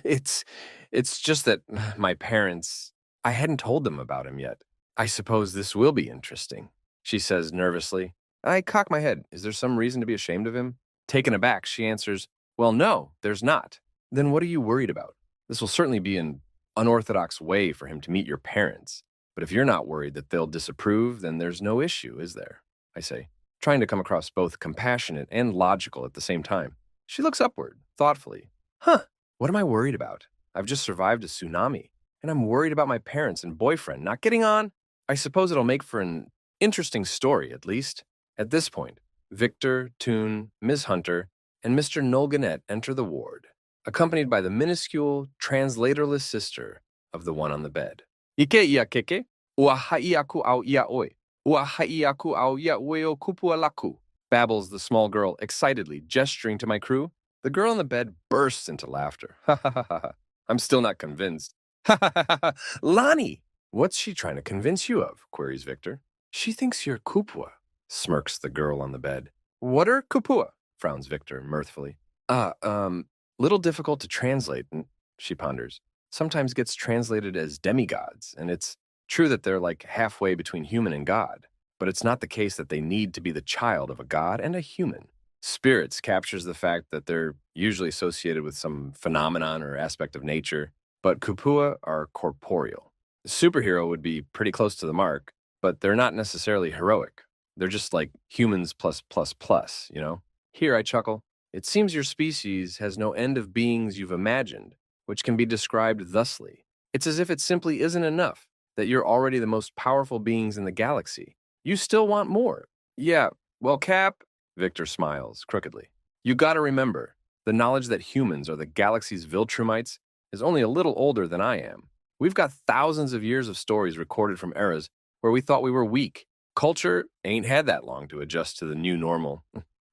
S1: it's it's just that my parents, I hadn't told them about him yet. I suppose this will be interesting, she says nervously. I cock my head. Is there some reason to be ashamed of him? Taken aback, she answers, well, no, there's not. Then what are you worried about? This will certainly be an unorthodox way for him to meet your parents. But if you're not worried that they'll disapprove, then there's no issue, is there? I say, trying to come across both compassionate and logical at the same time. She looks upward, thoughtfully. Huh, what am I worried about? I've just survived a tsunami, and I'm worried about my parents and boyfriend not getting on. I suppose it'll make for an interesting story, at least. At this point, Victor, Toon, Ms. Hunter, and Mr. Nolganet enter the ward, accompanied by the minuscule, translatorless sister of the one on the bed. Ike ia keke, ua hai aku au ia oi, ua hai aku au ia oi o kupua laku, babbles the small girl excitedly, gesturing to my crew. The girl on the bed bursts into laughter. Ha ha ha ha. I'm still not convinced. Ha ha ha ha. Lonnie! What's she trying to convince you of? Queries Victor. She thinks you're kupua, smirks the girl on the bed. What are kupua? Frowns Victor mirthfully. Little difficult to translate, she ponders. Sometimes gets translated as demigods, and it's true that they're like halfway between human and god, but it's not the case that they need to be the child of a god and a human. Spirits captures the fact that they're usually associated with some phenomenon or aspect of nature, but kupua are corporeal. The superhero would be pretty close to the mark, but they're not necessarily heroic. They're just like humans plus plus plus, you know? Here, I chuckle. It seems your species has no end of beings you've imagined, which can be described thusly. It's as if it simply isn't enough, that you're already the most powerful beings in the galaxy. You still want more. Yeah, well, Cap, Victor smiles crookedly. You gotta remember, the knowledge that humans are the galaxy's Viltrumites is only a little older than I am. We've got thousands of years of stories recorded from eras where we thought we were weak. Culture ain't had that long to adjust to the new normal.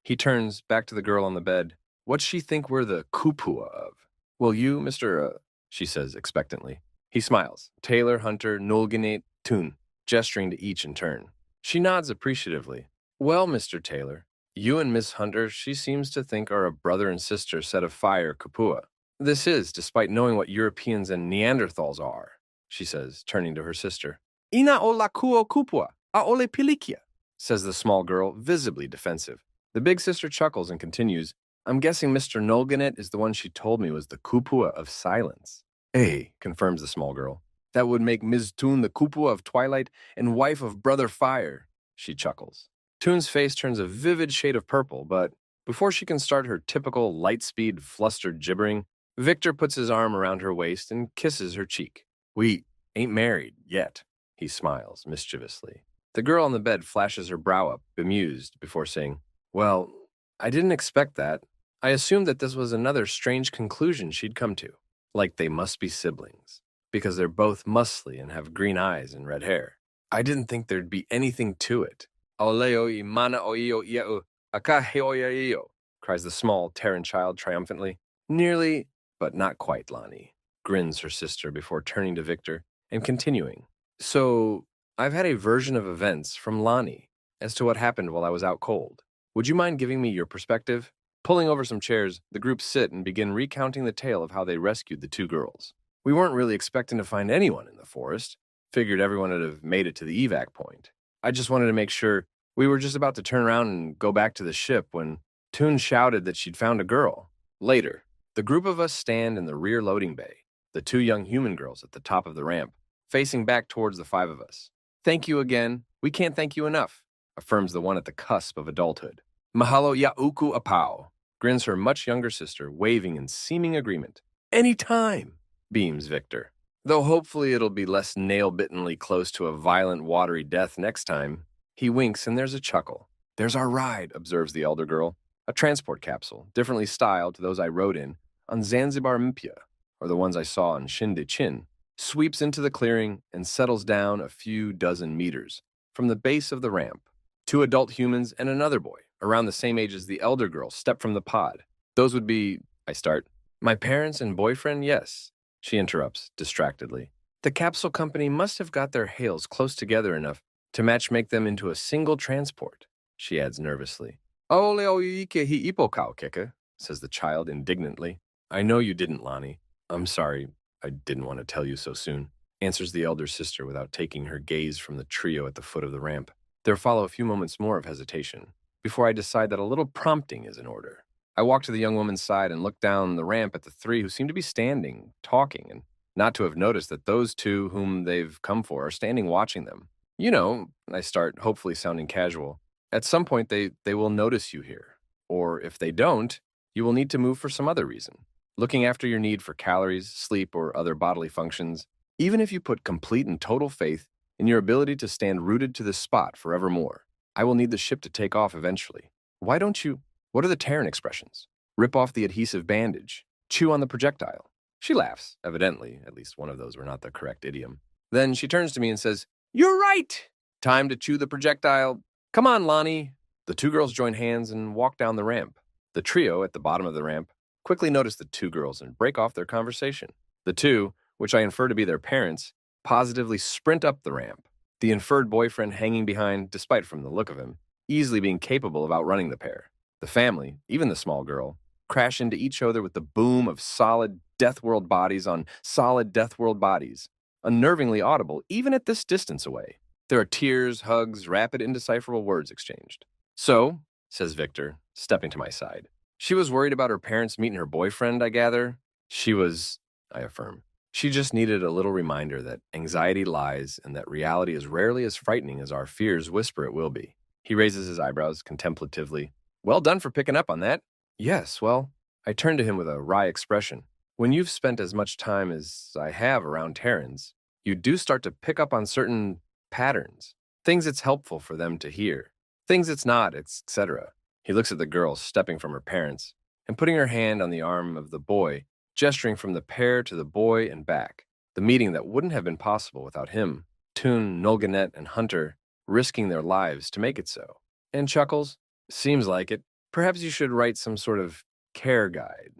S1: He turns back to the girl on the bed. What's she think we're the kupua of? Well, you, Mr. She says expectantly. He smiles. Taylor, Hunter, Nulganate, Toon, gesturing to each in turn. She nods appreciatively. Well, Mr. Taylor, you and Miss Hunter, she seems to think are a brother and sister set of fire kupua. This is, despite knowing what Europeans and Neanderthals are, she says, turning to her sister. Ina o lakuo kupua, a ole pilikia, says the small girl, visibly defensive. The big sister chuckles and continues, I'm guessing Mr. Nolganet is the one she told me was the kupua of silence. Eh, confirms the small girl. That would make Ms. Toon the kupua of twilight and wife of Brother Fire, she chuckles. Toon's face turns a vivid shade of purple, but before she can start her typical light-speed, flustered gibbering, Victor puts his arm around her waist and kisses her cheek. We ain't married yet, he smiles mischievously. The girl on the bed flashes her brow up, bemused, before saying, well, I didn't expect that. I assumed that this was another strange conclusion she'd come to, like they must be siblings, because they're both muscly and have green eyes and red hair. I didn't think there'd be anything to it. Aoleo I mana o iyo iau, aka he oia iyo, cries the small Terran child triumphantly. Nearly, but not quite, Lonnie, grins her sister before turning to Victor and continuing. So, I've had a version of events from Lonnie as to what happened while I was out cold. Would you mind giving me your perspective? Pulling over some chairs, the group sit and begin recounting the tale of how they rescued the two girls. We weren't really expecting to find anyone in the forest. Figured everyone would have made it to the evac point. I just wanted to make sure. We were just about to turn around and go back to the ship when Toon shouted that she'd found a girl. Later, the group of us stand in the rear loading bay, the two young human girls at the top of the ramp, facing back towards the five of us. Thank you again. We can't thank you enough, affirms the one at the cusp of adulthood. Mahalo yauku apau, grins her much younger sister, waving in seeming agreement. Anytime, beams Victor. Though hopefully it'll be less nail-bittenly close to a violent, watery death next time. He winks and there's a chuckle. There's our ride, observes the elder girl. A transport capsule, differently styled to those I rode in on Zanzibar Mpya, or the ones I saw on Shinde Chin, sweeps into the clearing and settles down a few dozen meters from the base of the ramp. Two adult humans and another boy, around the same age as the elder girl, step from the pod. Those would be I start. My parents and boyfriend, yes, she interrupts, distractedly. The capsule company must have got their hails close together enough to match-make them into a single transport, she adds nervously. Ole oike hi ipokao keke, says the child indignantly. I know you didn't, Lonnie. I'm sorry, I didn't want to tell you so soon, answers the elder sister without taking her gaze from the trio at the foot of the ramp. There follow a few moments more of hesitation before I decide that a little prompting is in order. I walk to the young woman's side and look down the ramp at the three who seem to be standing, talking, and not to have noticed that those two whom they've come for are standing watching them. You know, I start, hopefully sounding casual. At some point, they will notice you here. Or if they don't, you will need to move for some other reason. Looking after your need for calories, sleep, or other bodily functions, even if you put complete and total faith in your ability to stand rooted to this spot forevermore, I will need the ship to take off eventually. Why don't you? What are the Terran expressions? Rip off the adhesive bandage. Chew on the projectile. She laughs, evidently, at least one of those were not the correct idiom. Then she turns to me and says, You're right! Time to chew the projectile. Come on, Lonnie. The two girls join hands and walk down the ramp. The trio at the bottom of the ramp quickly notice the two girls and break off their conversation. The two, which I infer to be their parents, positively sprint up the ramp, the inferred boyfriend hanging behind, despite from the look of him, easily being capable of outrunning the pair. The family, even the small girl, crash into each other with the boom of solid death world bodies on solid death world bodies, unnervingly audible even at this distance away. There are tears, hugs, rapid, indecipherable words exchanged. So, says Victor, stepping to my side, she was worried about her parents meeting her boyfriend, I gather. She was, I affirm. She just needed a little reminder that anxiety lies and that reality is rarely as frightening as our fears whisper it will be. He raises his eyebrows contemplatively. Well done for picking up on that. Yes, well, I turn to him with a wry expression. When you've spent as much time as I have around Terrans, you do start to pick up on certain patterns, things it's helpful for them to hear, things it's not, etc. He looks at the girl stepping from her parents and putting her hand on the arm of the boy, gesturing from the pair to the boy and back, the meeting that wouldn't have been possible without him, Toon, Nolganet, and Hunter risking their lives to make it so, and chuckles. Seems like it. Perhaps you should write some sort of care guide,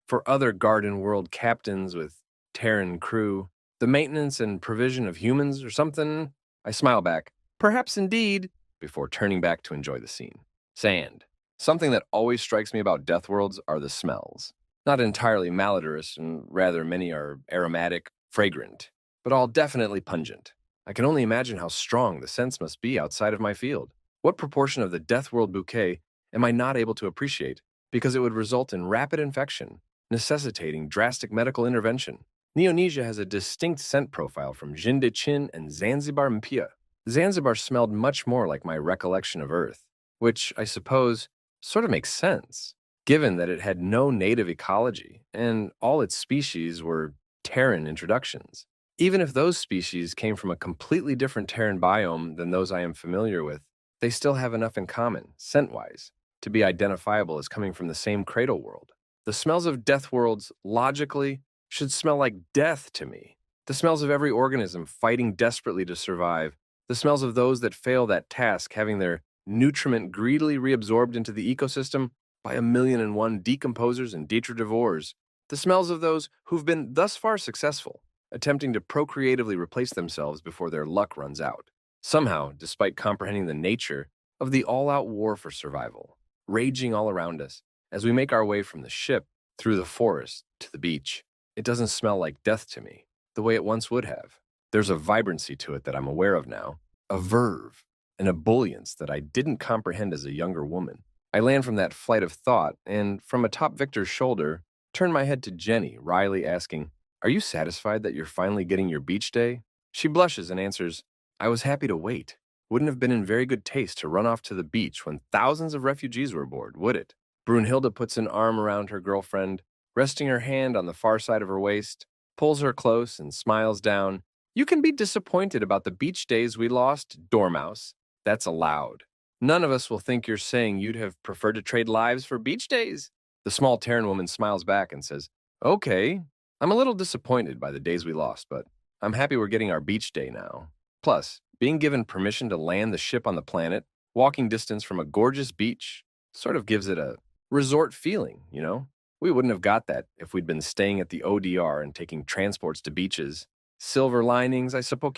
S1: for other Garden World captains with Terran crew, the maintenance and provision of humans or something. I smile back. Perhaps indeed, before turning back to enjoy the scene. Sand. Something that always strikes me about death worlds are the smells. Not entirely malodorous, and rather many are aromatic, fragrant, but all definitely pungent. I can only imagine how strong the scents must be outside of my field. What proportion of the death world bouquet am I not able to appreciate because it would result in rapid infection, necessitating drastic medical intervention? Neonesia has a distinct scent profile from Jinde Chin and Zanzibar Mpia. Zanzibar smelled much more like my recollection of Earth, which I suppose sort of makes sense, given that it had no native ecology and all its species were Terran introductions. Even if those species came from a completely different Terran biome than those I am familiar with, they still have enough in common, scent-wise, to be identifiable as coming from the same cradle world. The smells of death worlds, logically, should smell like death to me. The smells of every organism fighting desperately to survive. The smells of those that fail that task, having their nutriment greedily reabsorbed into the ecosystem by 1,000,001 decomposers and detritivores. The smells of those who've been thus far successful, attempting to procreatively replace themselves before their luck runs out. Somehow, despite comprehending the nature of the all-out war for survival, raging all around us, as we make our way from the ship, through the forest, to the beach, it doesn't smell like death to me, the way it once would have. There's a vibrancy to it that I'm aware of now, a verve, an ebullience that I didn't comprehend as a younger woman. I land from that flight of thought, and from atop Victor's shoulder, turn my head to Jenny, wryly asking, Are you satisfied that you're finally getting your beach day? She blushes and answers, I was happy to wait. Wouldn't have been in very good taste to run off to the beach when thousands of refugees were aboard, would it? Brunhilde puts an arm around her girlfriend, resting her hand on the far side of her waist, pulls her close and smiles down. You can be disappointed about the beach days we lost, Dormouse. That's allowed. None of us will think you're saying you'd have preferred to trade lives for beach days. The small Terran woman smiles back and says, Okay, I'm a little disappointed by the days we lost, but I'm happy we're getting our beach day now. Plus, being given permission to land the ship on the planet, walking distance from a gorgeous beach, sort of gives it a resort feeling, We wouldn't have got that if we'd been staying at the ODR and taking transports to beaches. Silver linings, I suppose.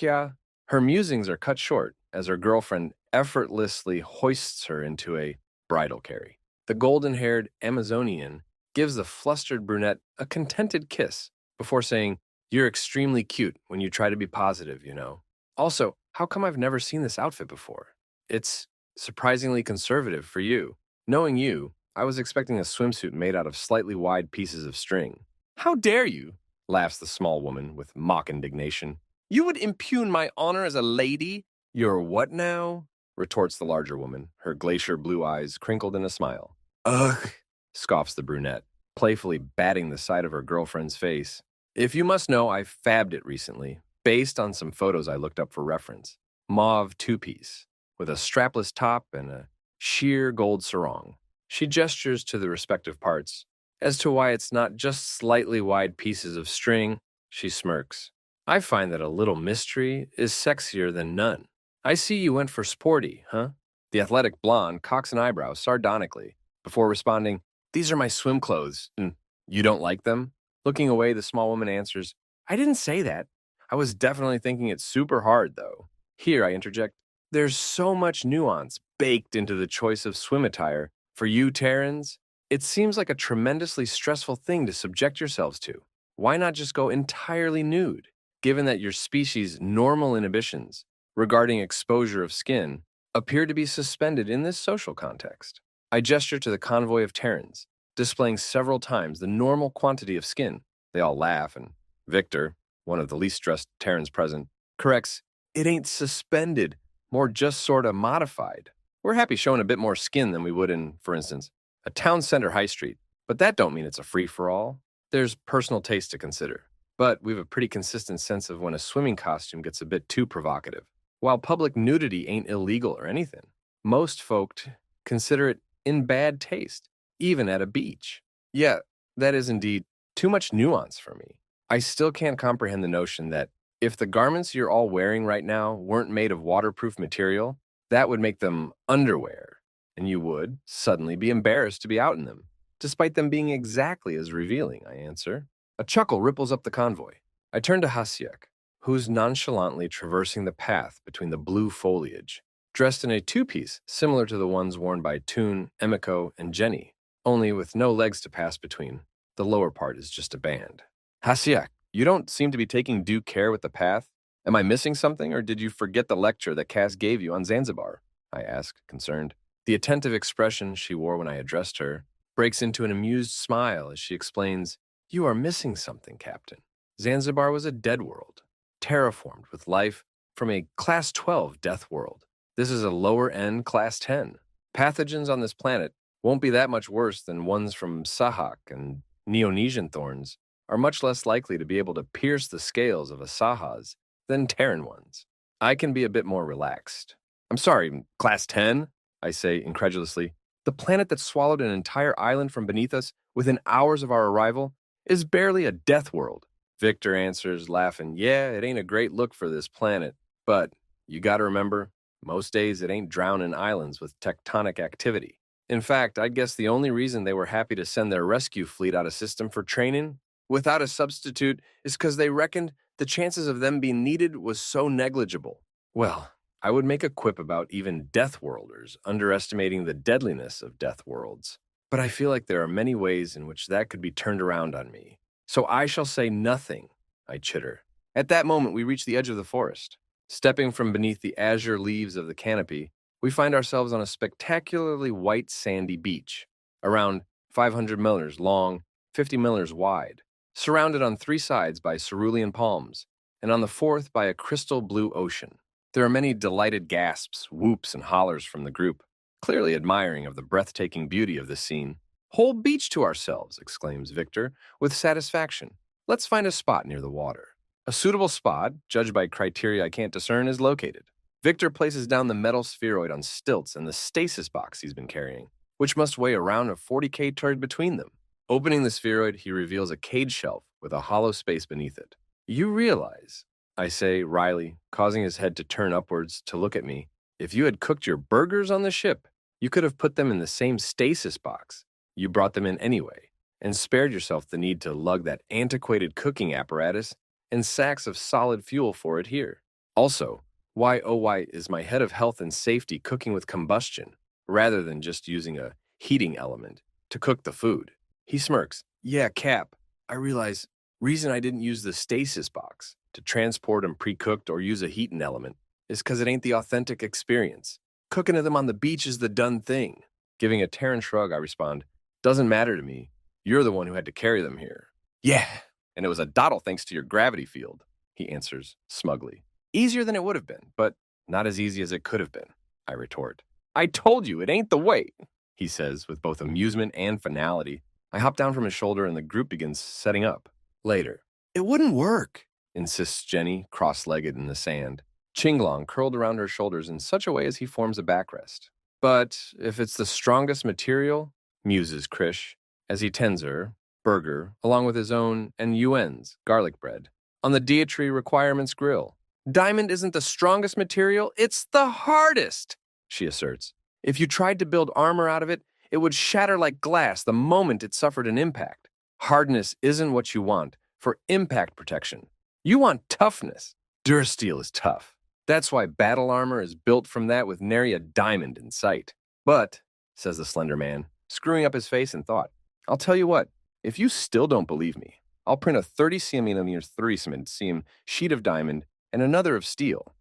S1: Her musings are cut short as her girlfriend effortlessly hoists her into a bridal carry. The golden-haired Amazonian gives the flustered brunette a contented kiss before saying, "You're extremely cute when you try to be positive, you know." Also, how come I've never seen this outfit before? It's surprisingly conservative for you. Knowing you, I was expecting a swimsuit made out of slightly wide pieces of string. How dare you? Laughs the small woman with mock indignation. You would impugn my honor as a lady? You're what now? Retorts the larger woman, her glacier blue eyes crinkled in a smile. Ugh, scoffs the brunette, playfully batting the side of her girlfriend's face. If you must know, I fabbed it recently, based on some photos I looked up for reference. Mauve two-piece, with a strapless top and a sheer gold sarong. She gestures to the respective parts. As to why it's not just slightly wide pieces of string, she smirks. I find that a little mystery is sexier than none. I see you went for sporty, huh? The athletic blonde cocks an eyebrow sardonically before responding, "These are my swim clothes, and you don't like them?" Looking away, the small woman answers, "I didn't say that. I was definitely thinking it super hard, though." Here, I interject, there's so much nuance baked into the choice of swim attire. For you, Terrans, it seems like a tremendously stressful thing to subject yourselves to. Why not just go entirely nude, given that your species' normal inhibitions regarding exposure of skin appear to be suspended in this social context? I gesture to the convoy of Terrans, displaying several times the normal quantity of skin. They all laugh, and Victor, one of the least dressed Terrans present, corrects, "It ain't suspended, more just sorta modified." We're happy showing a bit more skin than we would in, for instance, a town center high street, but that don't mean it's a free-for-all. There's personal taste to consider, but we have a pretty consistent sense of when a swimming costume gets a bit too provocative. While public nudity ain't illegal or anything, most folk consider it in bad taste, even at a beach. Yeah, that is indeed too much nuance for me. I still can't comprehend the notion that if the garments you're all wearing right now weren't made of waterproof material, that would make them underwear, and you would suddenly be embarrassed to be out in them, despite them being exactly as revealing, I answer. A chuckle ripples up the convoy. I turn to Hasiek, who's nonchalantly traversing the path between the blue foliage, dressed in a two-piece similar to the ones worn by Toon, Emiko, and Jenny, only with no legs to pass between. The lower part is just a band. Hasiek, you don't seem to be taking due care with the path. Am I missing something, or did you forget the lecture that Cass gave you on Zanzibar? I asked, concerned. The attentive expression she wore when I addressed her breaks into an amused smile as she explains, "You are missing something, Captain. Zanzibar was a dead world, terraformed with life from a Class 12 death world. This is a lower-end Class 10. Pathogens on this planet won't be that much worse than ones from Sahak, and Neonesian thorns are much less likely to be able to pierce the scales of a Sahas than Terran ones. I can be a bit more relaxed." "I'm sorry, Class 10? I say incredulously. "The planet that swallowed an entire island from beneath us within hours of our arrival is barely a death world." Victor answers, laughing, "Yeah, it ain't a great look for this planet, but you gotta remember, most days it ain't drowning islands with tectonic activity. In fact, I'd guess the only reason they were happy to send their rescue fleet out of system for training without a substitute is because they reckoned the chances of them being needed was so negligible." Well, I would make a quip about even Death Worlders underestimating the deadliness of Death Worlds, but I feel like there are many ways in which that could be turned around on me. So I shall say nothing, I chitter. At that moment, we reach the edge of the forest. Stepping from beneath the azure leaves of the canopy, we find ourselves on a spectacularly white sandy beach, around 500 millers long, 50 millers wide, surrounded on three sides by cerulean palms, and on the fourth by a crystal blue ocean. There are many delighted gasps, whoops, and hollers from the group, clearly admiring of the breathtaking beauty of the scene. "Whole beach to ourselves," exclaims Victor, with satisfaction. "Let's find a spot near the water." A suitable spot, judged by criteria I can't discern, is located. Victor places down the metal spheroid on stilts and the stasis box he's been carrying, which must weigh around a 40K turd between them. Opening the spheroid, he reveals a cage shelf with a hollow space beneath it. "You realize," I say wryly, causing his head to turn upwards to look at me, "if you had cooked your burgers on the ship, you could have put them in the same stasis box. You brought them in anyway. and spared yourself the need to lug that antiquated cooking apparatus and sacks of solid fuel for it here. Also, why oh why is my head of health and safety cooking with combustion rather than just using a heating element to cook the food? He smirks. Yeah, Cap. I realize reason I didn't use the stasis box to transport them pre-cooked or use a heating element is because it ain't the authentic experience. Cooking them on the beach is the done thing. Giving a Terran shrug, I respond, doesn't matter to me. You're the one who had to carry them here. Yeah, and it was a doddle thanks to your gravity field, he answers smugly. Easier than it would have been, but not as easy as it could have been, I retort. I told you, it ain't the way, he says with both amusement and finality. I hop down from his shoulder and the group begins setting up. Later. It wouldn't work, insists Jenny, cross-legged in the sand. Chinglong curled around her shoulders in such a way as he forms a backrest. But if it's the strongest material, muses Krish, as he tends her, burger, along with his own and Yuen's garlic bread, on the Dietary Requirements grill. Diamond isn't the strongest material, it's the hardest, she asserts. If you tried to build armor out of it, it would shatter like glass the moment it suffered an impact. Hardness isn't what you want for impact protection. You want toughness. Durasteel is tough. That's why battle armor is built from that with nary a diamond in sight. But, says the slender man, screwing up his face in thought, I'll tell you what, if you still don't believe me, I'll print a 30 cm 30 cm sheet of diamond and another of steel.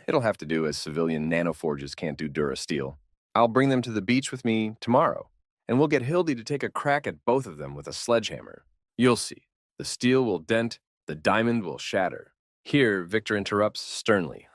S1: It'll have to do as civilian nanoforges can't do Durasteel. I'll bring them to the beach with me tomorrow, and we'll get Hildy to take a crack at both of them with a sledgehammer. You'll see. The steel will dent, the diamond will shatter. Here, Victor interrupts sternly,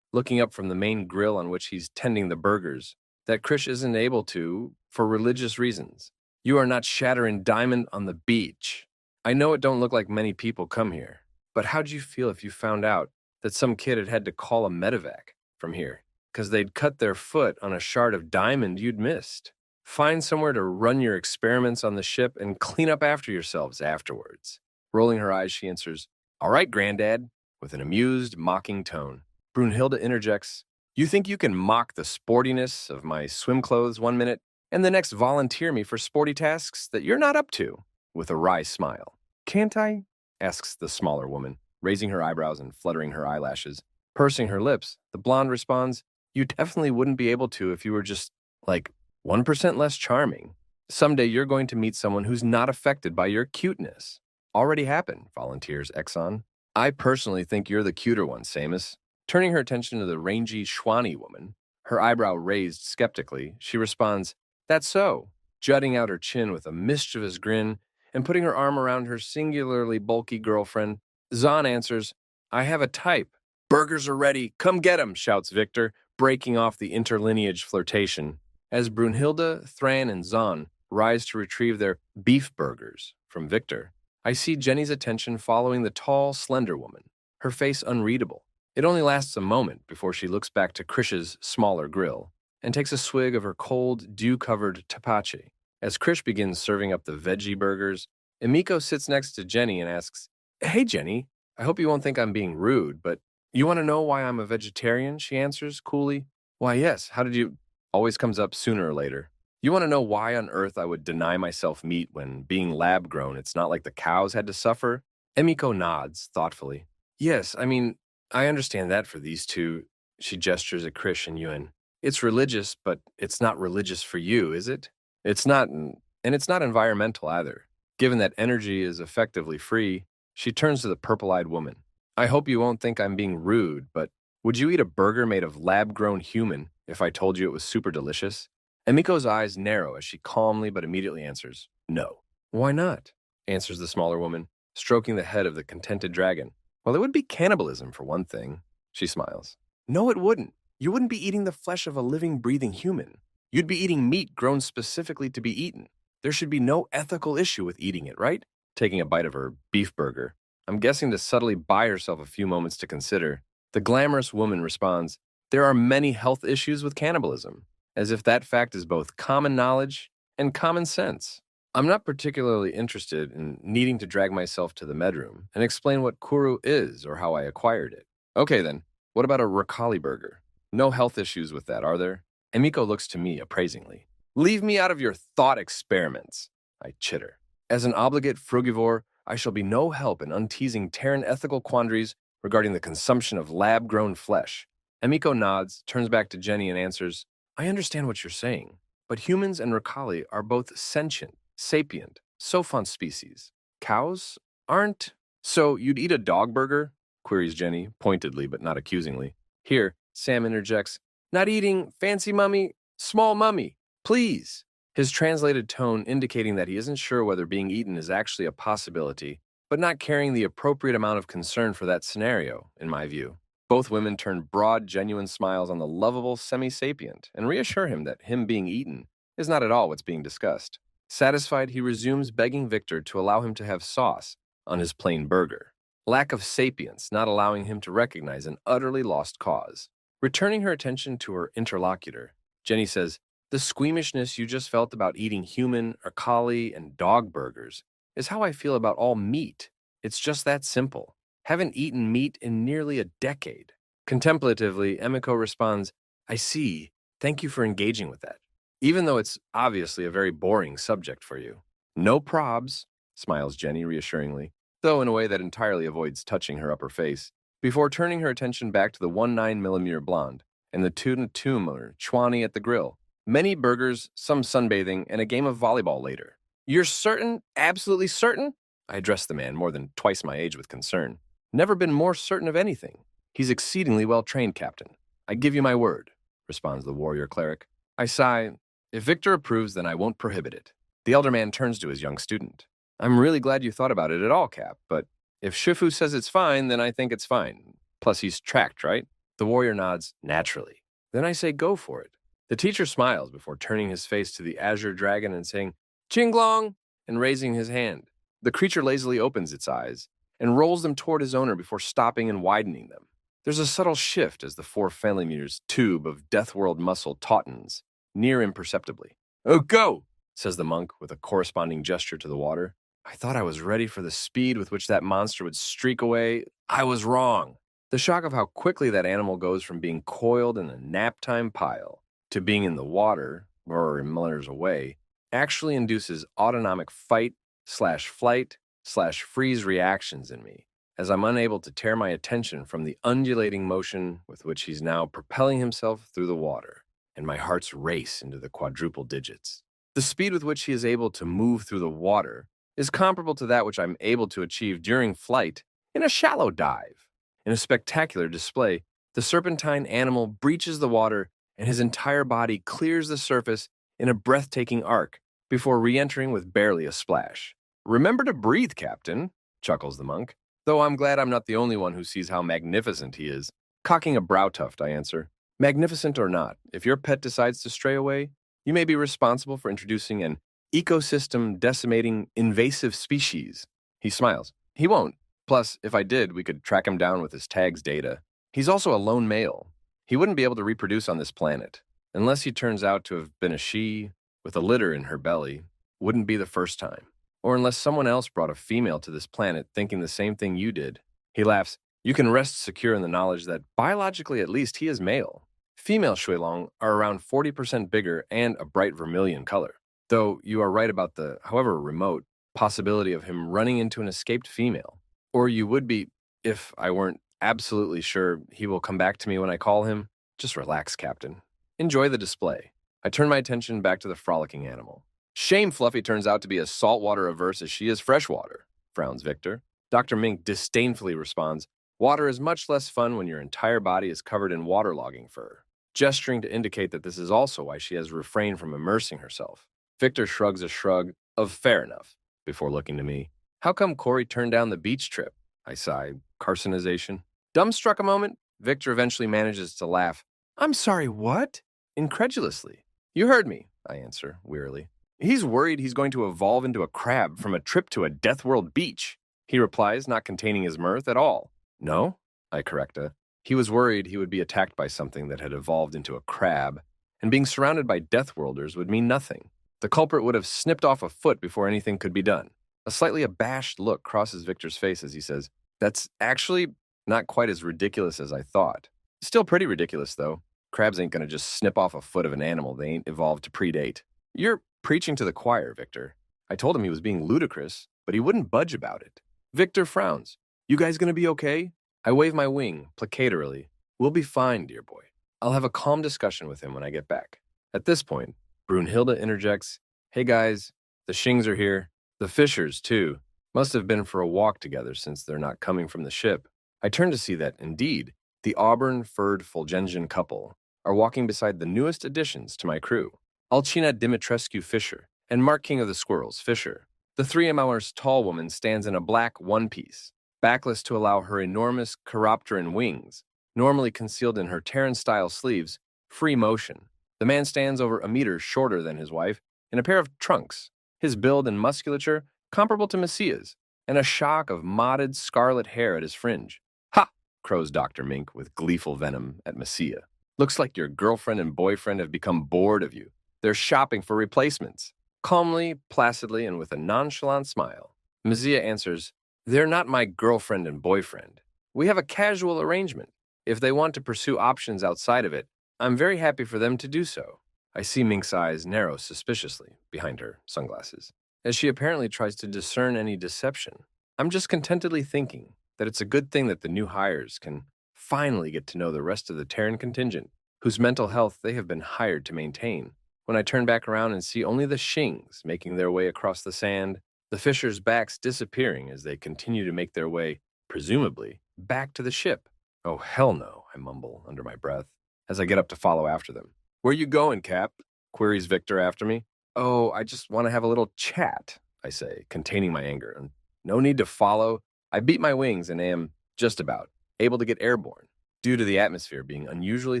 S1: looking up from the main grill on which he's tending the burgers, that Krish isn't able to, for religious reasons. You are not shattering diamond on the beach. I know it don't look like many people come here, but how'd you feel if you found out that some kid had to call a medevac from here because they'd cut their foot on a shard of diamond you'd missed? Find somewhere to run your experiments on the ship and clean up after yourselves afterwards. Rolling her eyes, she answers, All right, Granddad, with an amused, mocking tone. Brunhilde interjects, You think you can mock the sportiness of my swim clothes one minute and the next volunteer me for sporty tasks that you're not up to? With a wry smile. Can't I? Asks the smaller woman, raising her eyebrows and fluttering her eyelashes. Pursing her lips, the blonde responds, You definitely wouldn't be able to if you were just, 1% less charming. Someday you're going to meet someone who's not affected by your cuteness. Already happened, volunteers Exxon. I personally think you're the cuter one, Samus. Turning her attention to the rangy Schwani woman, her eyebrow raised skeptically, she responds, That's so, jutting out her chin with a mischievous grin and putting her arm around her singularly bulky girlfriend. Zahn answers, I have a type. Burgers are ready, come get 'em, shouts Victor, breaking off the interlineage flirtation, as Brunhilde, Thran, and Zahn rise to retrieve their beef burgers from Victor. I see Jenny's attention following the tall, slender woman, her face unreadable. It only lasts a moment before she looks back to Krish's smaller grill and takes a swig of her cold, dew-covered tapache. As Krish begins serving up the veggie burgers, Emiko sits next to Jenny and asks, Hey, Jenny, I hope you won't think I'm being rude, but you want to know why I'm a vegetarian? She answers coolly. Why, yes, how did you... Always comes up sooner or later. You want to know why on earth I would deny myself meat when, being lab-grown, it's not like the cows had to suffer? Emiko nods thoughtfully. Yes, I understand that for these two. She gestures at Krish and Yuen. It's religious, but it's not religious for you, is it? It's not, and it's not environmental either. Given that energy is effectively free, she turns to the purple-eyed woman. I hope you won't think I'm being rude, but would you eat a burger made of lab-grown human if I told you it was super delicious? Emiko's eyes narrow as she calmly but immediately answers, No. Why not? Answers the smaller woman, stroking the head of the contented dragon. Well, it would be cannibalism for one thing. She smiles. No, it wouldn't. You wouldn't be eating the flesh of a living, breathing human. You'd be eating meat grown specifically to be eaten. There should be no ethical issue with eating it, right? Taking a bite of her beef burger. I'm guessing to subtly buy herself a few moments to consider. The glamorous woman responds, There are many health issues with cannibalism, as if that fact is both common knowledge and common sense. I'm not particularly interested in needing to drag myself to the medroom and explain what kuru is or how I acquired it. Okay then, what about a rakali burger? No health issues with that, are there? Emiko looks to me appraisingly. Leave me out of your thought experiments, I chitter. As an obligate frugivore, I shall be no help in unteasing Terran ethical quandaries regarding the consumption of lab-grown flesh. Emiko nods, turns back to Jenny and answers, I understand what you're saying, but humans and Rakali are both sentient, sapient, sophont species. Cows aren't. So you'd eat a dog burger? Queries Jenny, pointedly but not accusingly. Here, Sam interjects, not eating, fancy mummy, small mummy, please. His translated tone indicating that he isn't sure whether being eaten is actually a possibility, but not carrying the appropriate amount of concern for that scenario, in my view. Both women turn broad, genuine smiles on the lovable semi-sapient and reassure him that him being eaten is not at all what's being discussed. Satisfied, he resumes begging Victor to allow him to have sauce on his plain burger. Lack of sapience not allowing him to recognize an utterly lost cause. Returning her attention to her interlocutor, Jenny says, the squeamishness you just felt about eating human, Akali, and dog burgers is how I feel about all meat. It's just that simple. Haven't eaten meat in nearly a decade. Contemplatively, Emiko responds, I see. Thank you for engaging with that, even though it's obviously a very boring subject for you. No probs, smiles Jenny reassuringly, though in a way that entirely avoids touching her upper face, before turning her attention back to the 19mm blonde and the tuna tumor chwani at the grill. Many burgers, some sunbathing, and a game of volleyball later. You're certain? Absolutely certain? I addressed the man, more than twice my age, with concern. Never been more certain of anything. He's exceedingly well-trained, Captain. I give you my word, responds the warrior cleric. I sigh. If Victor approves, then I won't prohibit it. The elder man turns to his young student. I'm really glad you thought about it at all, Cap, but if Shifu says it's fine, then I think it's fine. Plus, he's tracked, right? The warrior nods, naturally. Then I say go for it. The teacher smiles before turning his face to the azure dragon and saying, Chinglong, and raising his hand. The creature lazily opens its eyes and rolls them toward his owner before stopping and widening them. There's a subtle shift as the 4 family meters tube of Death World muscle tautens, near imperceptibly. Oh, go, says the monk with a corresponding gesture to the water. I thought I was ready for the speed with which that monster would streak away. I was wrong. The shock of how quickly that animal goes from being coiled in a nap-time pile to being in the water, or millers away, actually induces autonomic fight/flight/freeze reactions in me, as I'm unable to tear my attention from the undulating motion with which he's now propelling himself through the water, and my heart's race into the quadruple digits. The speed with which he is able to move through the water is comparable to that which I'm able to achieve during flight in a shallow dive. In a spectacular display, the serpentine animal breaches the water and his entire body clears the surface in a breathtaking arc before re-entering with barely a splash. Remember to breathe, Captain, chuckles the monk, though I'm glad I'm not the only one who sees how magnificent he is. Cocking a brow tuft, I answer. Magnificent or not, if your pet decides to stray away, you may be responsible for introducing an ecosystem-decimating invasive species. He smiles. He won't. Plus, if I did, we could track him down with his tag's data. He's also a lone male. He wouldn't be able to reproduce on this planet, unless he turns out to have been a she with a litter in her belly. Wouldn't be the first time. Or unless someone else brought a female to this planet thinking the same thing you did. He laughs. You can rest secure in the knowledge that, biologically at least, he is male. Female Shuilong are around 40% bigger and a bright vermilion color. Though you are right about the, however remote, possibility of him running into an escaped female. Or you would be, if I weren't absolutely sure he will come back to me when I call him. Just relax, Captain. Enjoy the display. I turn my attention back to the frolicking animal. Shame Fluffy turns out to be as saltwater averse as she is freshwater, frowns Victor. Dr. Mink disdainfully responds, water is much less fun when your entire body is covered in waterlogging fur, gesturing to indicate that this is also why she has refrained from immersing herself. Victor shrugs a shrug of fair enough before looking to me. How come Corey turned down the beach trip? I sigh. Carcinization. Dumbstruck a moment, Victor eventually manages to laugh. I'm sorry, what? Incredulously. You heard me, I answer, wearily. He's worried he's going to evolve into a crab from a trip to a Death World beach. He replies, not containing his mirth at all. No, I correct her. He was worried he would be attacked by something that had evolved into a crab, and being surrounded by Death Worlders would mean nothing. The culprit would have snipped off a foot before anything could be done. A slightly abashed look crosses Victor's face as he says, That's actually not quite as ridiculous as I thought. Still pretty ridiculous, though. Crabs ain't gonna just snip off a foot of an animal they ain't evolved to predate. You're preaching to the choir, Victor. I told him he was being ludicrous, but he wouldn't budge about it. Victor frowns. You guys gonna be okay? I wave my wing, placatorily. We'll be fine, dear boy. I'll have a calm discussion with him when I get back. At this point, Brunhilde interjects, Hey guys, the Shings are here. The Fishers, too. Must have been for a walk together since they're not coming from the ship. I turn to see that, indeed, the auburn-furred Fulgensian couple are walking beside the newest additions to my crew, Alcina Dimitrescu Fisher and Mark King of the Squirrels Fisher. The 3 hours tall woman stands in a black one-piece, backless to allow her enormous chiropteran wings, normally concealed in her Terran-style sleeves, free motion. The man stands over a meter shorter than his wife, in a pair of trunks, his build and musculature comparable to Messiah's, and a shock of mottled scarlet hair at his fringe. Ha! Crows Dr. Mink with gleeful venom at Messiah. Looks like your girlfriend and boyfriend have become bored of you. They're shopping for replacements. Calmly, placidly, and with a nonchalant smile, Messiah answers, They're not my girlfriend and boyfriend. We have a casual arrangement. If they want to pursue options outside of it, I'm very happy for them to do so. I see Mink's eyes narrow suspiciously behind her sunglasses, as she apparently tries to discern any deception. I'm just contentedly thinking that it's a good thing that the new hires can finally get to know the rest of the Terran contingent, whose mental health they have been hired to maintain. When I turn back around and see only the Shings making their way across the sand, the Fishers' backs disappearing as they continue to make their way, presumably, back to the ship. Oh, hell no, I mumble under my breath as I get up to follow after them. Where you going, Cap? Queries Victor after me. Oh, I just want to have a little chat, I say, containing my anger. And no need to follow. I beat my wings and am, just about, able to get airborne, due to the atmosphere being unusually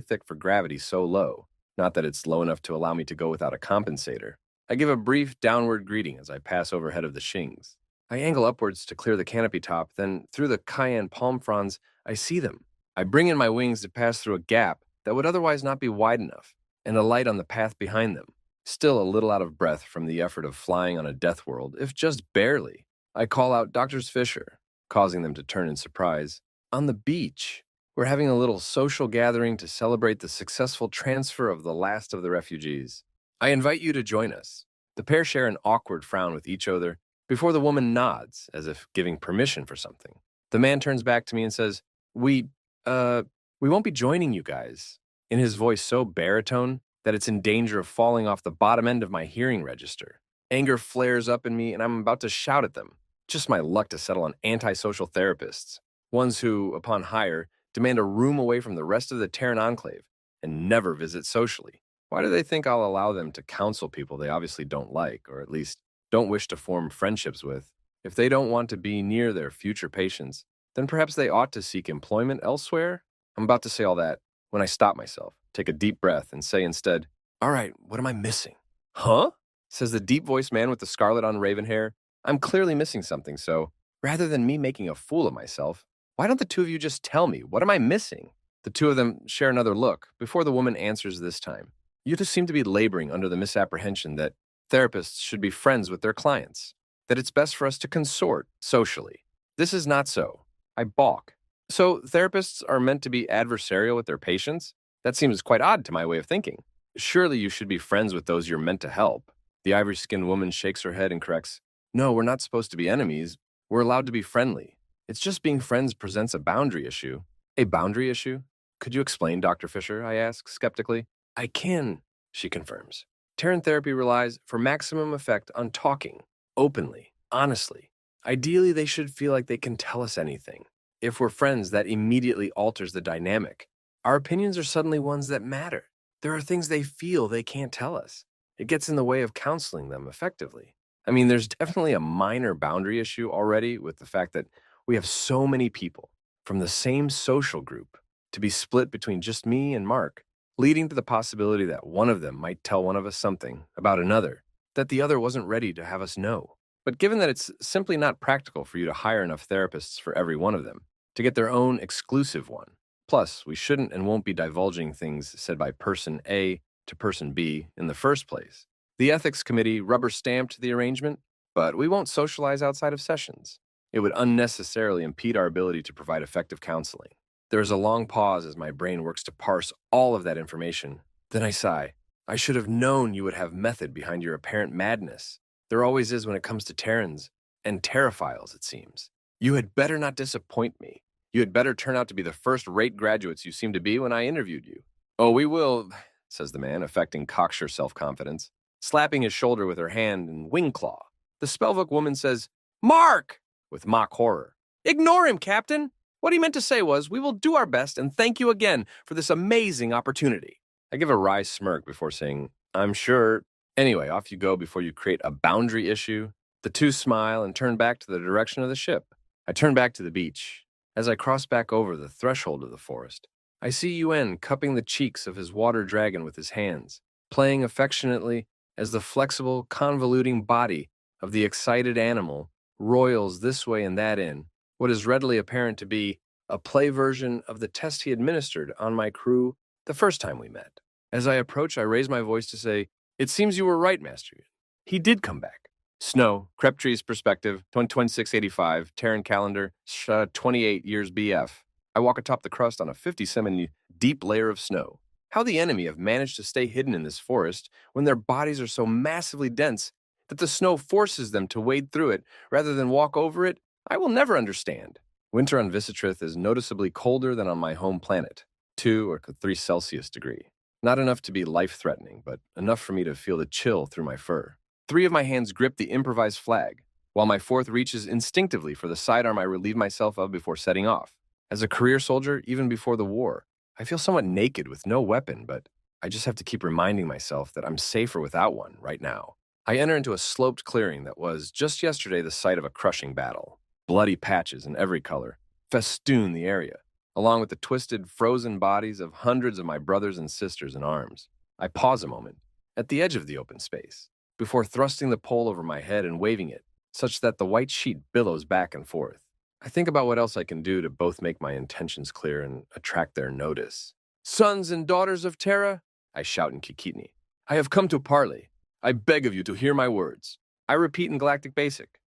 S1: thick for gravity so low. Not that it's low enough to allow me to go without a compensator. I give a brief downward greeting as I pass overhead of the Shings. I angle upwards to clear the canopy top, then through the cayenne palm fronds, I see them. I bring in my wings to pass through a gap that would otherwise not be wide enough, and alight on the path behind them. Still a little out of breath from the effort of flying on a death world, if just barely, I call out Drs. Fisher, causing them to turn in surprise. On the beach, we're having a little social gathering to celebrate the successful transfer of the last of the refugees. I invite you to join us. The pair share an awkward frown with each other before the woman nods, as if giving permission for something. The man turns back to me and says, We won't be joining you guys, in his voice so baritone that it's in danger of falling off the bottom end of my hearing register. Anger flares up in me, and I'm about to shout at them. Just my luck to settle on antisocial therapists, ones who, upon hire, demand a room away from the rest of the Terran enclave and never visit socially. Why do they think I'll allow them to counsel people they obviously don't like, or at least don't wish to form friendships with? If they don't want to be near their future patients, then perhaps they ought to seek employment elsewhere? I'm about to say all that when I stop myself, take a deep breath, and say instead, All right, what am I missing? Huh? Says the deep-voiced man with the scarlet on raven hair. I'm clearly missing something, so rather than me making a fool of myself, why don't the two of you just tell me, what am I missing? The two of them share another look before the woman answers this time. You just seem to be laboring under the misapprehension that therapists should be friends with their clients, that it's best for us to consort socially. This is not so. I balk. So therapists are meant to be adversarial with their patients? That seems quite odd to my way of thinking. Surely you should be friends with those you're meant to help. The ivory-skinned woman shakes her head and corrects, No, we're not supposed to be enemies. We're allowed to be friendly. It's just being friends presents a boundary issue. A boundary issue? Could you explain, Dr. Fisher? I ask skeptically. I can, she confirms. Terran therapy relies for maximum effect on talking, openly, honestly. Ideally, they should feel like they can tell us anything. If we're friends, that immediately alters the dynamic. Our opinions are suddenly ones that matter. There are things they feel they can't tell us. It gets in the way of counseling them effectively. I mean, there's definitely a minor boundary issue already with the fact that we have so many people from the same social group to be split between just me and Mark, leading to the possibility that one of them might tell one of us something about another that the other wasn't ready to have us know. But given that it's simply not practical for you to hire enough therapists for every one of them, to get their own exclusive one, plus we shouldn't and won't be divulging things said by person A to person B in the first place. The ethics committee rubber-stamped the arrangement, but we won't socialize outside of sessions. It would unnecessarily impede our ability to provide effective counseling. There is a long pause as my brain works to parse all of that information. Then I sigh. I should have known you would have method behind your apparent madness. There always is when it comes to Terrans and Terraphiles, it seems. You had better not disappoint me. You had better turn out to be the first-rate graduates you seemed to be when I interviewed you. Oh, we will, says the man, affecting cocksure self-confidence, slapping his shoulder with her hand and wing claw. The Spellbook woman says, Mark! With mock horror. Ignore him, Captain! What he meant to say was, we will do our best and thank you again for this amazing opportunity. I give a wry smirk before saying, I'm sure. Anyway, off you go before you create a boundary issue. The two smile and turn back to the direction of the ship. I turn back to the beach. As I cross back over the threshold of the forest, I see Yuen cupping the cheeks of his water dragon with his hands, playing affectionately as the flexible, convoluting body of the excited animal roils this way and that in what is readily apparent to be a play version of the test he administered on my crew the first time we met. As I approach, I raise my voice to say, It seems you were right, Master Yuen. He did come back. Snow, Creptree's perspective, 2685, Terran calendar, 28 years BF. I walk atop the crust on a 57 deep layer of snow. How the enemy have managed to stay hidden in this forest when their bodies are so massively dense that the snow forces them to wade through it rather than walk over it, I will never understand. Winter on Visitrith is noticeably colder than on my home planet, 2 or 3 Celsius degree. Not enough to be life-threatening, but enough for me to feel the chill through my fur. 3 of my hands grip the improvised flag, while my 4th reaches instinctively for the sidearm I relieve myself of before setting off. As a career soldier, even before the war, I feel somewhat naked with no weapon, but I just have to keep reminding myself that I'm safer without one right now. I enter into a sloped clearing that was, just yesterday, the site of a crushing battle. Bloody patches in every color festoon the area, along with the twisted, frozen bodies of hundreds of my brothers and sisters in arms. I pause a moment, at the edge of the open space, before thrusting the pole over my head and waving it, such that the white sheet billows back and forth. I think about what else I can do to both make my intentions clear and attract their notice. Sons and daughters of Terra, I shout in Kikitni, I have come to parley. I beg of you to hear my words. I repeat in Galactic Basic.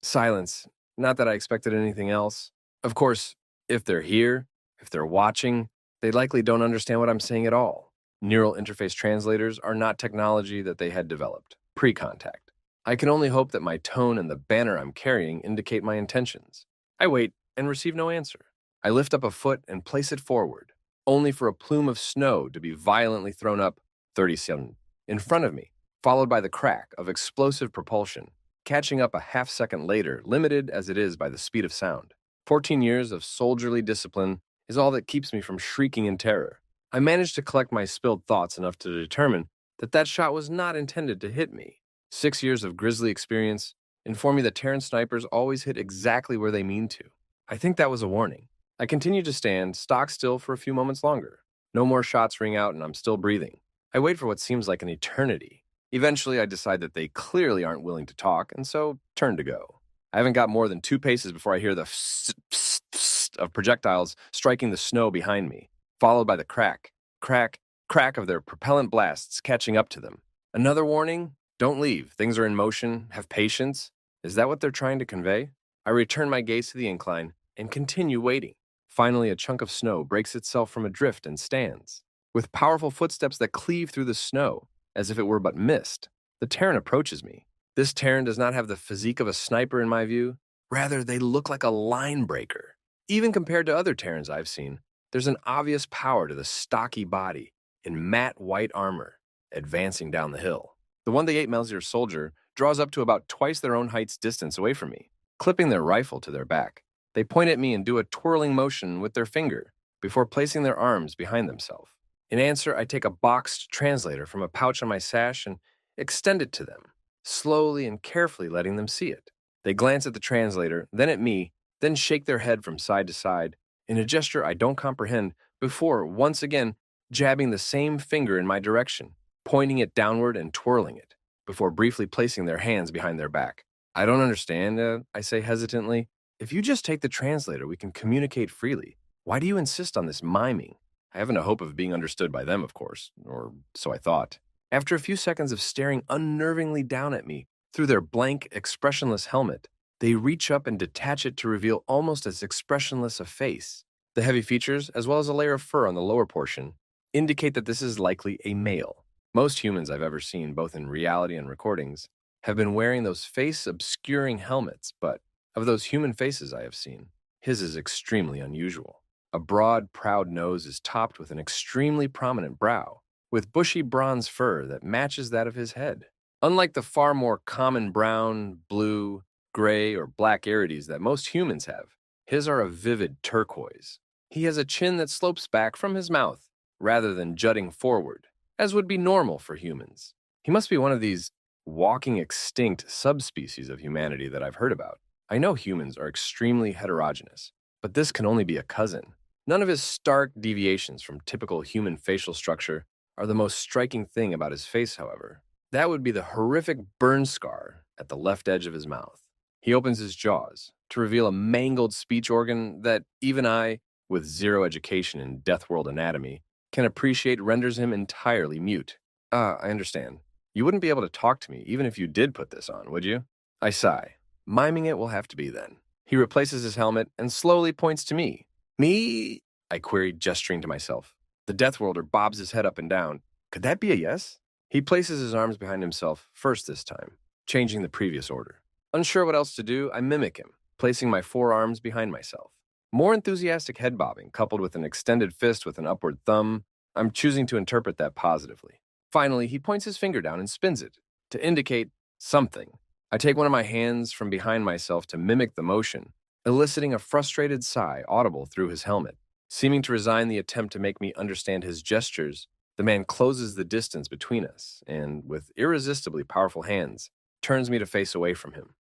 S1: Silence. Not that I expected anything else. Of course, if they're here, if they're watching, they likely don't understand what I'm saying at all. Neural interface translators are not technology that they had developed, pre-contact. I can only hope that my tone and the banner I'm carrying indicate my intentions. I wait and receive no answer. I lift up a foot and place it forward, only for a plume of snow to be violently thrown up 37 in front of me, followed by the crack of explosive propulsion, catching up a half-second later, limited as it is by the speed of sound. 14 years of soldierly discipline is all that keeps me from shrieking in terror. I managed to collect my spilled thoughts enough to determine that that shot was not intended to hit me. 6 years of grisly experience inform me that Terran snipers always hit exactly where they mean to. I think that was a warning. I continue to stand stock still for a few moments longer. No more shots ring out and I'm still breathing. I wait for what seems like an eternity. Eventually, I decide that they clearly aren't willing to talk, and so turn to go. I haven't got more than 2 paces before I hear the psst of projectiles striking the snow behind me, followed by the crack, crack, crack of their propellant blasts catching up to them. Another warning? Don't leave. Things are in motion. Have patience. Is that what they're trying to convey? I return my gaze to the incline and continue waiting. Finally, a chunk of snow breaks itself from a drift and stands. With powerful footsteps that cleave through the snow, as if it were but mist, the Terran approaches me. This Terran does not have the physique of a sniper in my view. Rather, they look like a line breaker. Even compared to other Terrans I've seen, there's an obvious power to the stocky body in matte white armor, advancing down the hill. The 1-8 Melzier soldier draws up to about twice their own height's distance away from me, clipping their rifle to their back. They point at me and do a twirling motion with their finger before placing their arms behind themselves. In answer, I take a boxed translator from a pouch on my sash and extend it to them, slowly and carefully letting them see it. They glance at the translator, then at me, then shake their head from side to side in a gesture I don't comprehend before, once again, jabbing the same finger in my direction, pointing it downward and twirling it, before briefly placing their hands behind their back. I don't understand, I say hesitantly. If you just take the translator, we can communicate freely. Why do you insist on this miming? I haven't a hope of being understood by them, of course, or so I thought. After a few seconds of staring unnervingly down at me through their blank, expressionless helmet, they reach up and detach it to reveal almost as expressionless a face. The heavy features, as well as a layer of fur on the lower portion, indicate that this is likely a male. Most humans I've ever seen, both in reality and recordings, have been wearing those face-obscuring helmets, but of those human faces I have seen, his is extremely unusual. A broad, proud nose is topped with an extremely prominent brow, with bushy bronze fur that matches that of his head. Unlike the far more common brown, blue, gray, or black irides that most humans have, his are a vivid turquoise. He has a chin that slopes back from his mouth, rather than jutting forward, as would be normal for humans. He must be one of these walking extinct subspecies of humanity that I've heard about. I know humans are extremely heterogeneous, but this can only be a cousin. None of his stark deviations from typical human facial structure are the most striking thing about his face, however. That would be the horrific burn scar at the left edge of his mouth. He opens his jaws to reveal a mangled speech organ that even I, with zero education in Death World anatomy, can appreciate renders him entirely mute. I understand. You wouldn't be able to talk to me even if you did put this on, would you? I sigh. Miming it will have to be then. He replaces his helmet and slowly points to me. Me? I queried, gesturing to myself. The Death Worlder bobs his head up and down. Could that be a yes? He places his arms behind himself first this time, changing the previous order. Unsure what else to do, I mimic him, placing my forearms behind myself. More enthusiastic head bobbing, coupled with an extended fist with an upward thumb. I'm choosing to interpret that positively. Finally, he points his finger down and spins it, to indicate something. I take one of my hands from behind myself to mimic the motion, eliciting a frustrated sigh audible through his helmet. Seeming to resign the attempt to make me understand his gestures, the man closes the distance between us and, with irresistibly powerful hands, turns me to face away from him.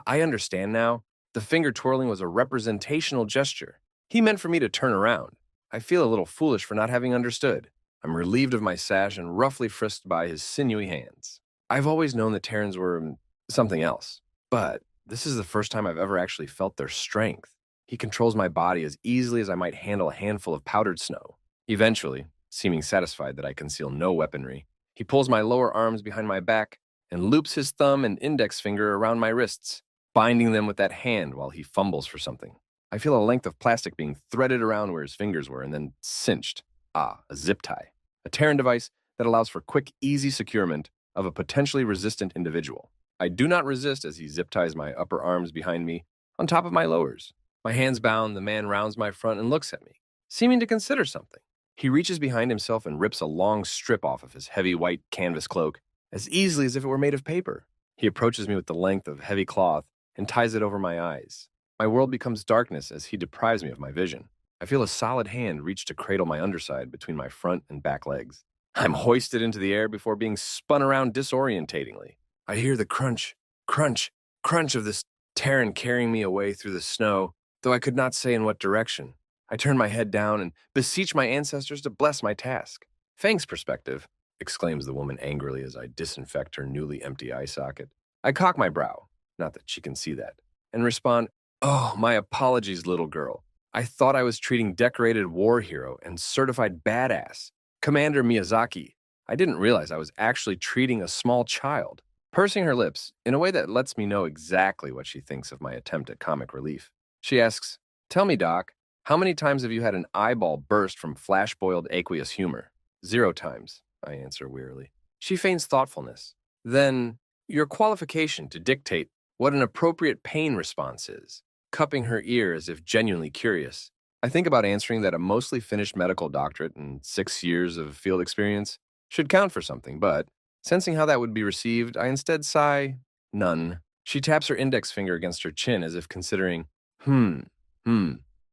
S1: I understand now. The finger twirling was a representational gesture. He meant for me to turn around. I feel a little foolish for not having understood. I'm relieved of my sash and roughly frisked by his sinewy hands. I've always known the Terrans were something else, but this is the first time I've ever actually felt their strength. He controls my body as easily as I might handle a handful of powdered snow. Eventually, seeming satisfied that I conceal no weaponry, he pulls my lower arms behind my back and loops his thumb and index finger around my wrists, binding them with that hand while he fumbles for something. I feel a length of plastic being threaded around where his fingers were and then cinched. A zip tie. A Terran device that allows for quick, easy securement of a potentially resistant individual. I do not resist as he zip ties my upper arms behind me on top of my lowers. My hands bound, the man rounds my front and looks at me, seeming to consider something. He reaches behind himself and rips a long strip off of his heavy white canvas cloak as easily as if it were made of paper. He approaches me with the length of heavy cloth and ties it over my eyes. My world becomes darkness as he deprives me of my vision. I feel a solid hand reach to cradle my underside between my front and back legs. I'm hoisted into the air before being spun around disorientatingly. I hear the crunch, crunch, crunch of this Terran carrying me away through the snow, though I could not say in what direction. I turn my head down and beseech my ancestors to bless my task. Fang's perspective, exclaims the woman angrily as I disinfect her newly empty eye socket. I cock my brow, not that she can see that, and respond, "Oh, my apologies, little girl. I thought I was treating decorated war hero and certified badass, Commander Miyazaki. I didn't realize I was actually treating a small child." Pursing her lips in a way that lets me know exactly what she thinks of my attempt at comic relief, she asks, "Tell me, Doc, how many times have you had an eyeball burst from flash-boiled aqueous humor?" 0 times, I answer wearily. She feigns thoughtfulness. Then, your qualification to dictate what an appropriate pain response is, cupping her ear as if genuinely curious. I think about answering that a mostly finished medical doctorate and 6 years of field experience should count for something, but sensing how that would be received, I instead sigh, none. She taps her index finger against her chin as if considering, in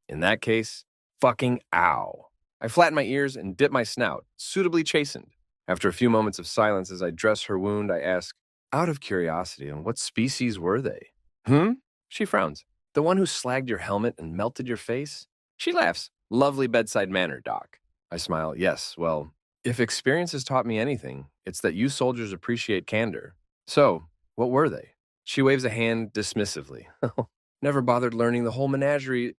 S1: that case, fucking ow. I flatten my ears and dip my snout, suitably chastened. After a few moments of silence as I dress her wound, I ask, out of curiosity, on what species were they? She frowns. The one who slagged your helmet and melted your face? She laughs. Lovely bedside manner, Doc. I smile. Yes, well, if experience has taught me anything, it's that you soldiers appreciate candor. So, what were they? She waves a hand dismissively. Never bothered learning the whole menagerie.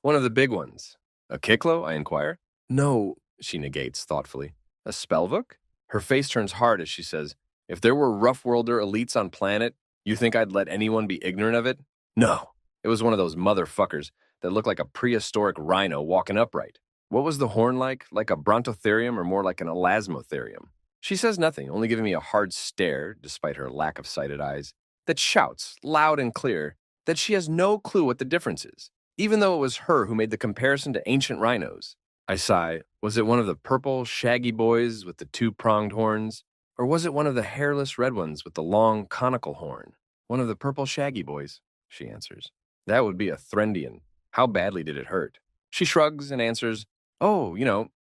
S1: One of the big ones. A Kiklo, I inquire. No, she negates thoughtfully. A Spellbook? Her face turns hard as she says, if there were rough-worlder elites on planet, you think I'd let anyone be ignorant of it? No. It was one of those motherfuckers that looked like a prehistoric rhino walking upright. What was the horn like? Like a Brontotherium or more like an Elasmotherium? She says nothing, only giving me a hard stare, despite her lack of sighted eyes, that shouts, loud and clear, that she has no clue what the difference is, even though it was her who made the comparison to ancient rhinos. I sigh. Was it one of the purple, shaggy boys with the two-pronged horns? Or was it one of the hairless red ones with the long, conical horn? One of the purple, shaggy boys, she answers. That would be a Threndian. How badly did it hurt? She shrugs and answers, oh,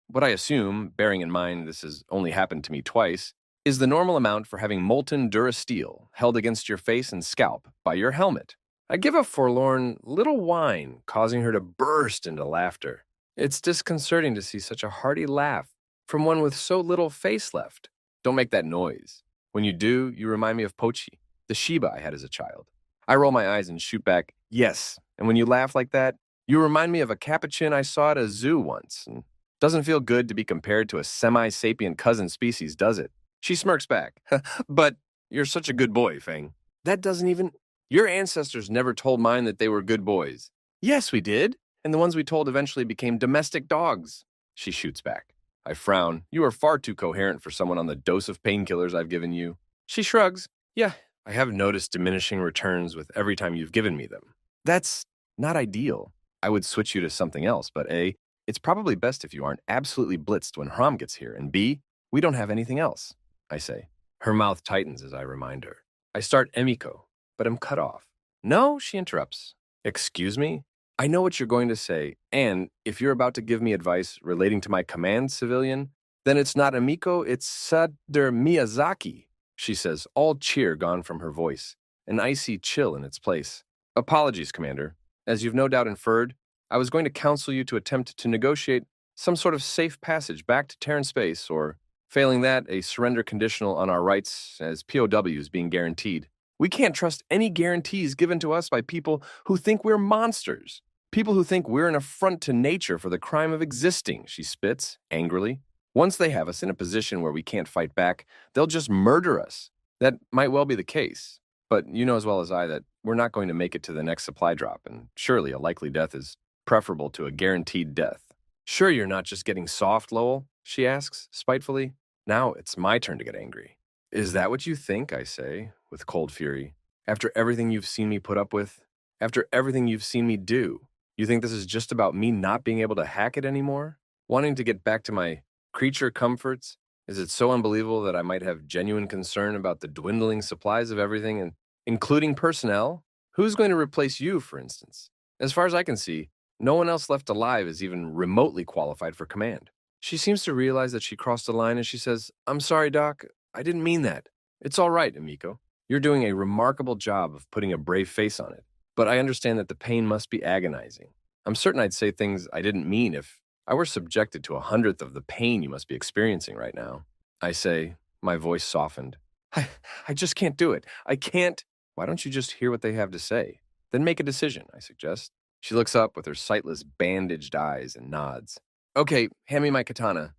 S1: what I assume, bearing in mind this has only happened to me twice, is the normal amount for having molten durasteel held against your face and scalp by your helmet. I give a forlorn little whine, causing her to burst into laughter. It's disconcerting to see such a hearty laugh from one with so little face left. Don't make that noise. When you do, you remind me of Pochi, the Shiba I had as a child. I roll my eyes and shoot back, yes, and when you laugh like that, you remind me of a capuchin I saw at a zoo once, and doesn't feel good to be compared to a semi-sapient cousin species, does it? She smirks back. But you're such a good boy, Fang. That doesn't even... Your ancestors never told mine that they were good boys. Yes, we did. And the ones we told eventually became domestic dogs. She shoots back. I frown. You are far too coherent for someone on the dose of painkillers I've given you. She shrugs. Yeah, I have noticed diminishing returns with every time you've given me them. That's not ideal. I would switch you to something else, but A, it's probably best if you aren't absolutely blitzed when Hram gets here, and B, we don't have anything else, I say. Her mouth tightens as I remind her. I start Emiko, but am cut off. No, she interrupts. Excuse me? I know what you're going to say, and if you're about to give me advice relating to my command civilian, then it's not Emiko, it's Sadr Miyazaki, she says, all cheer gone from her voice, an icy chill in its place. Apologies, Commander. As you've no doubt inferred, I was going to counsel you to attempt to negotiate some sort of safe passage back to Terran space, or, failing that, a surrender conditional on our rights as POWs being guaranteed. We can't trust any guarantees given to us by people who think we're monsters. People who think we're an affront to nature for the crime of existing, she spits, angrily. Once they have us in a position where we can't fight back, they'll just murder us. That might well be the case. But you know as well as I that we're not going to make it to the next supply drop, and surely a likely death is preferable to a guaranteed death. Sure you're not just getting soft, Lowell? She asks, spitefully. Now it's my turn to get angry. Is that what you think, I say, with cold fury? After everything you've seen me put up with? After everything you've seen me do? You think this is just about me not being able to hack it anymore? Wanting to get back to my creature comforts? Is it so unbelievable that I might have genuine concern about the dwindling supplies of everything, and including personnel? Who's going to replace you, for instance? As far as I can see, no one else left alive is even remotely qualified for command. She seems to realize that she crossed a line, and she says, I'm sorry, Doc. I didn't mean that. It's all right, Emiko. You're doing a remarkable job of putting a brave face on it. But I understand that the pain must be agonizing. I'm certain I'd say things I didn't mean if I were subjected to 100th of the pain you must be experiencing right now. I say, my voice softened. I just can't do it. I can't. Why don't you just hear what they have to say? Then make a decision, I suggest. She looks up with her sightless, bandaged eyes and nods. Okay, hand me my katana.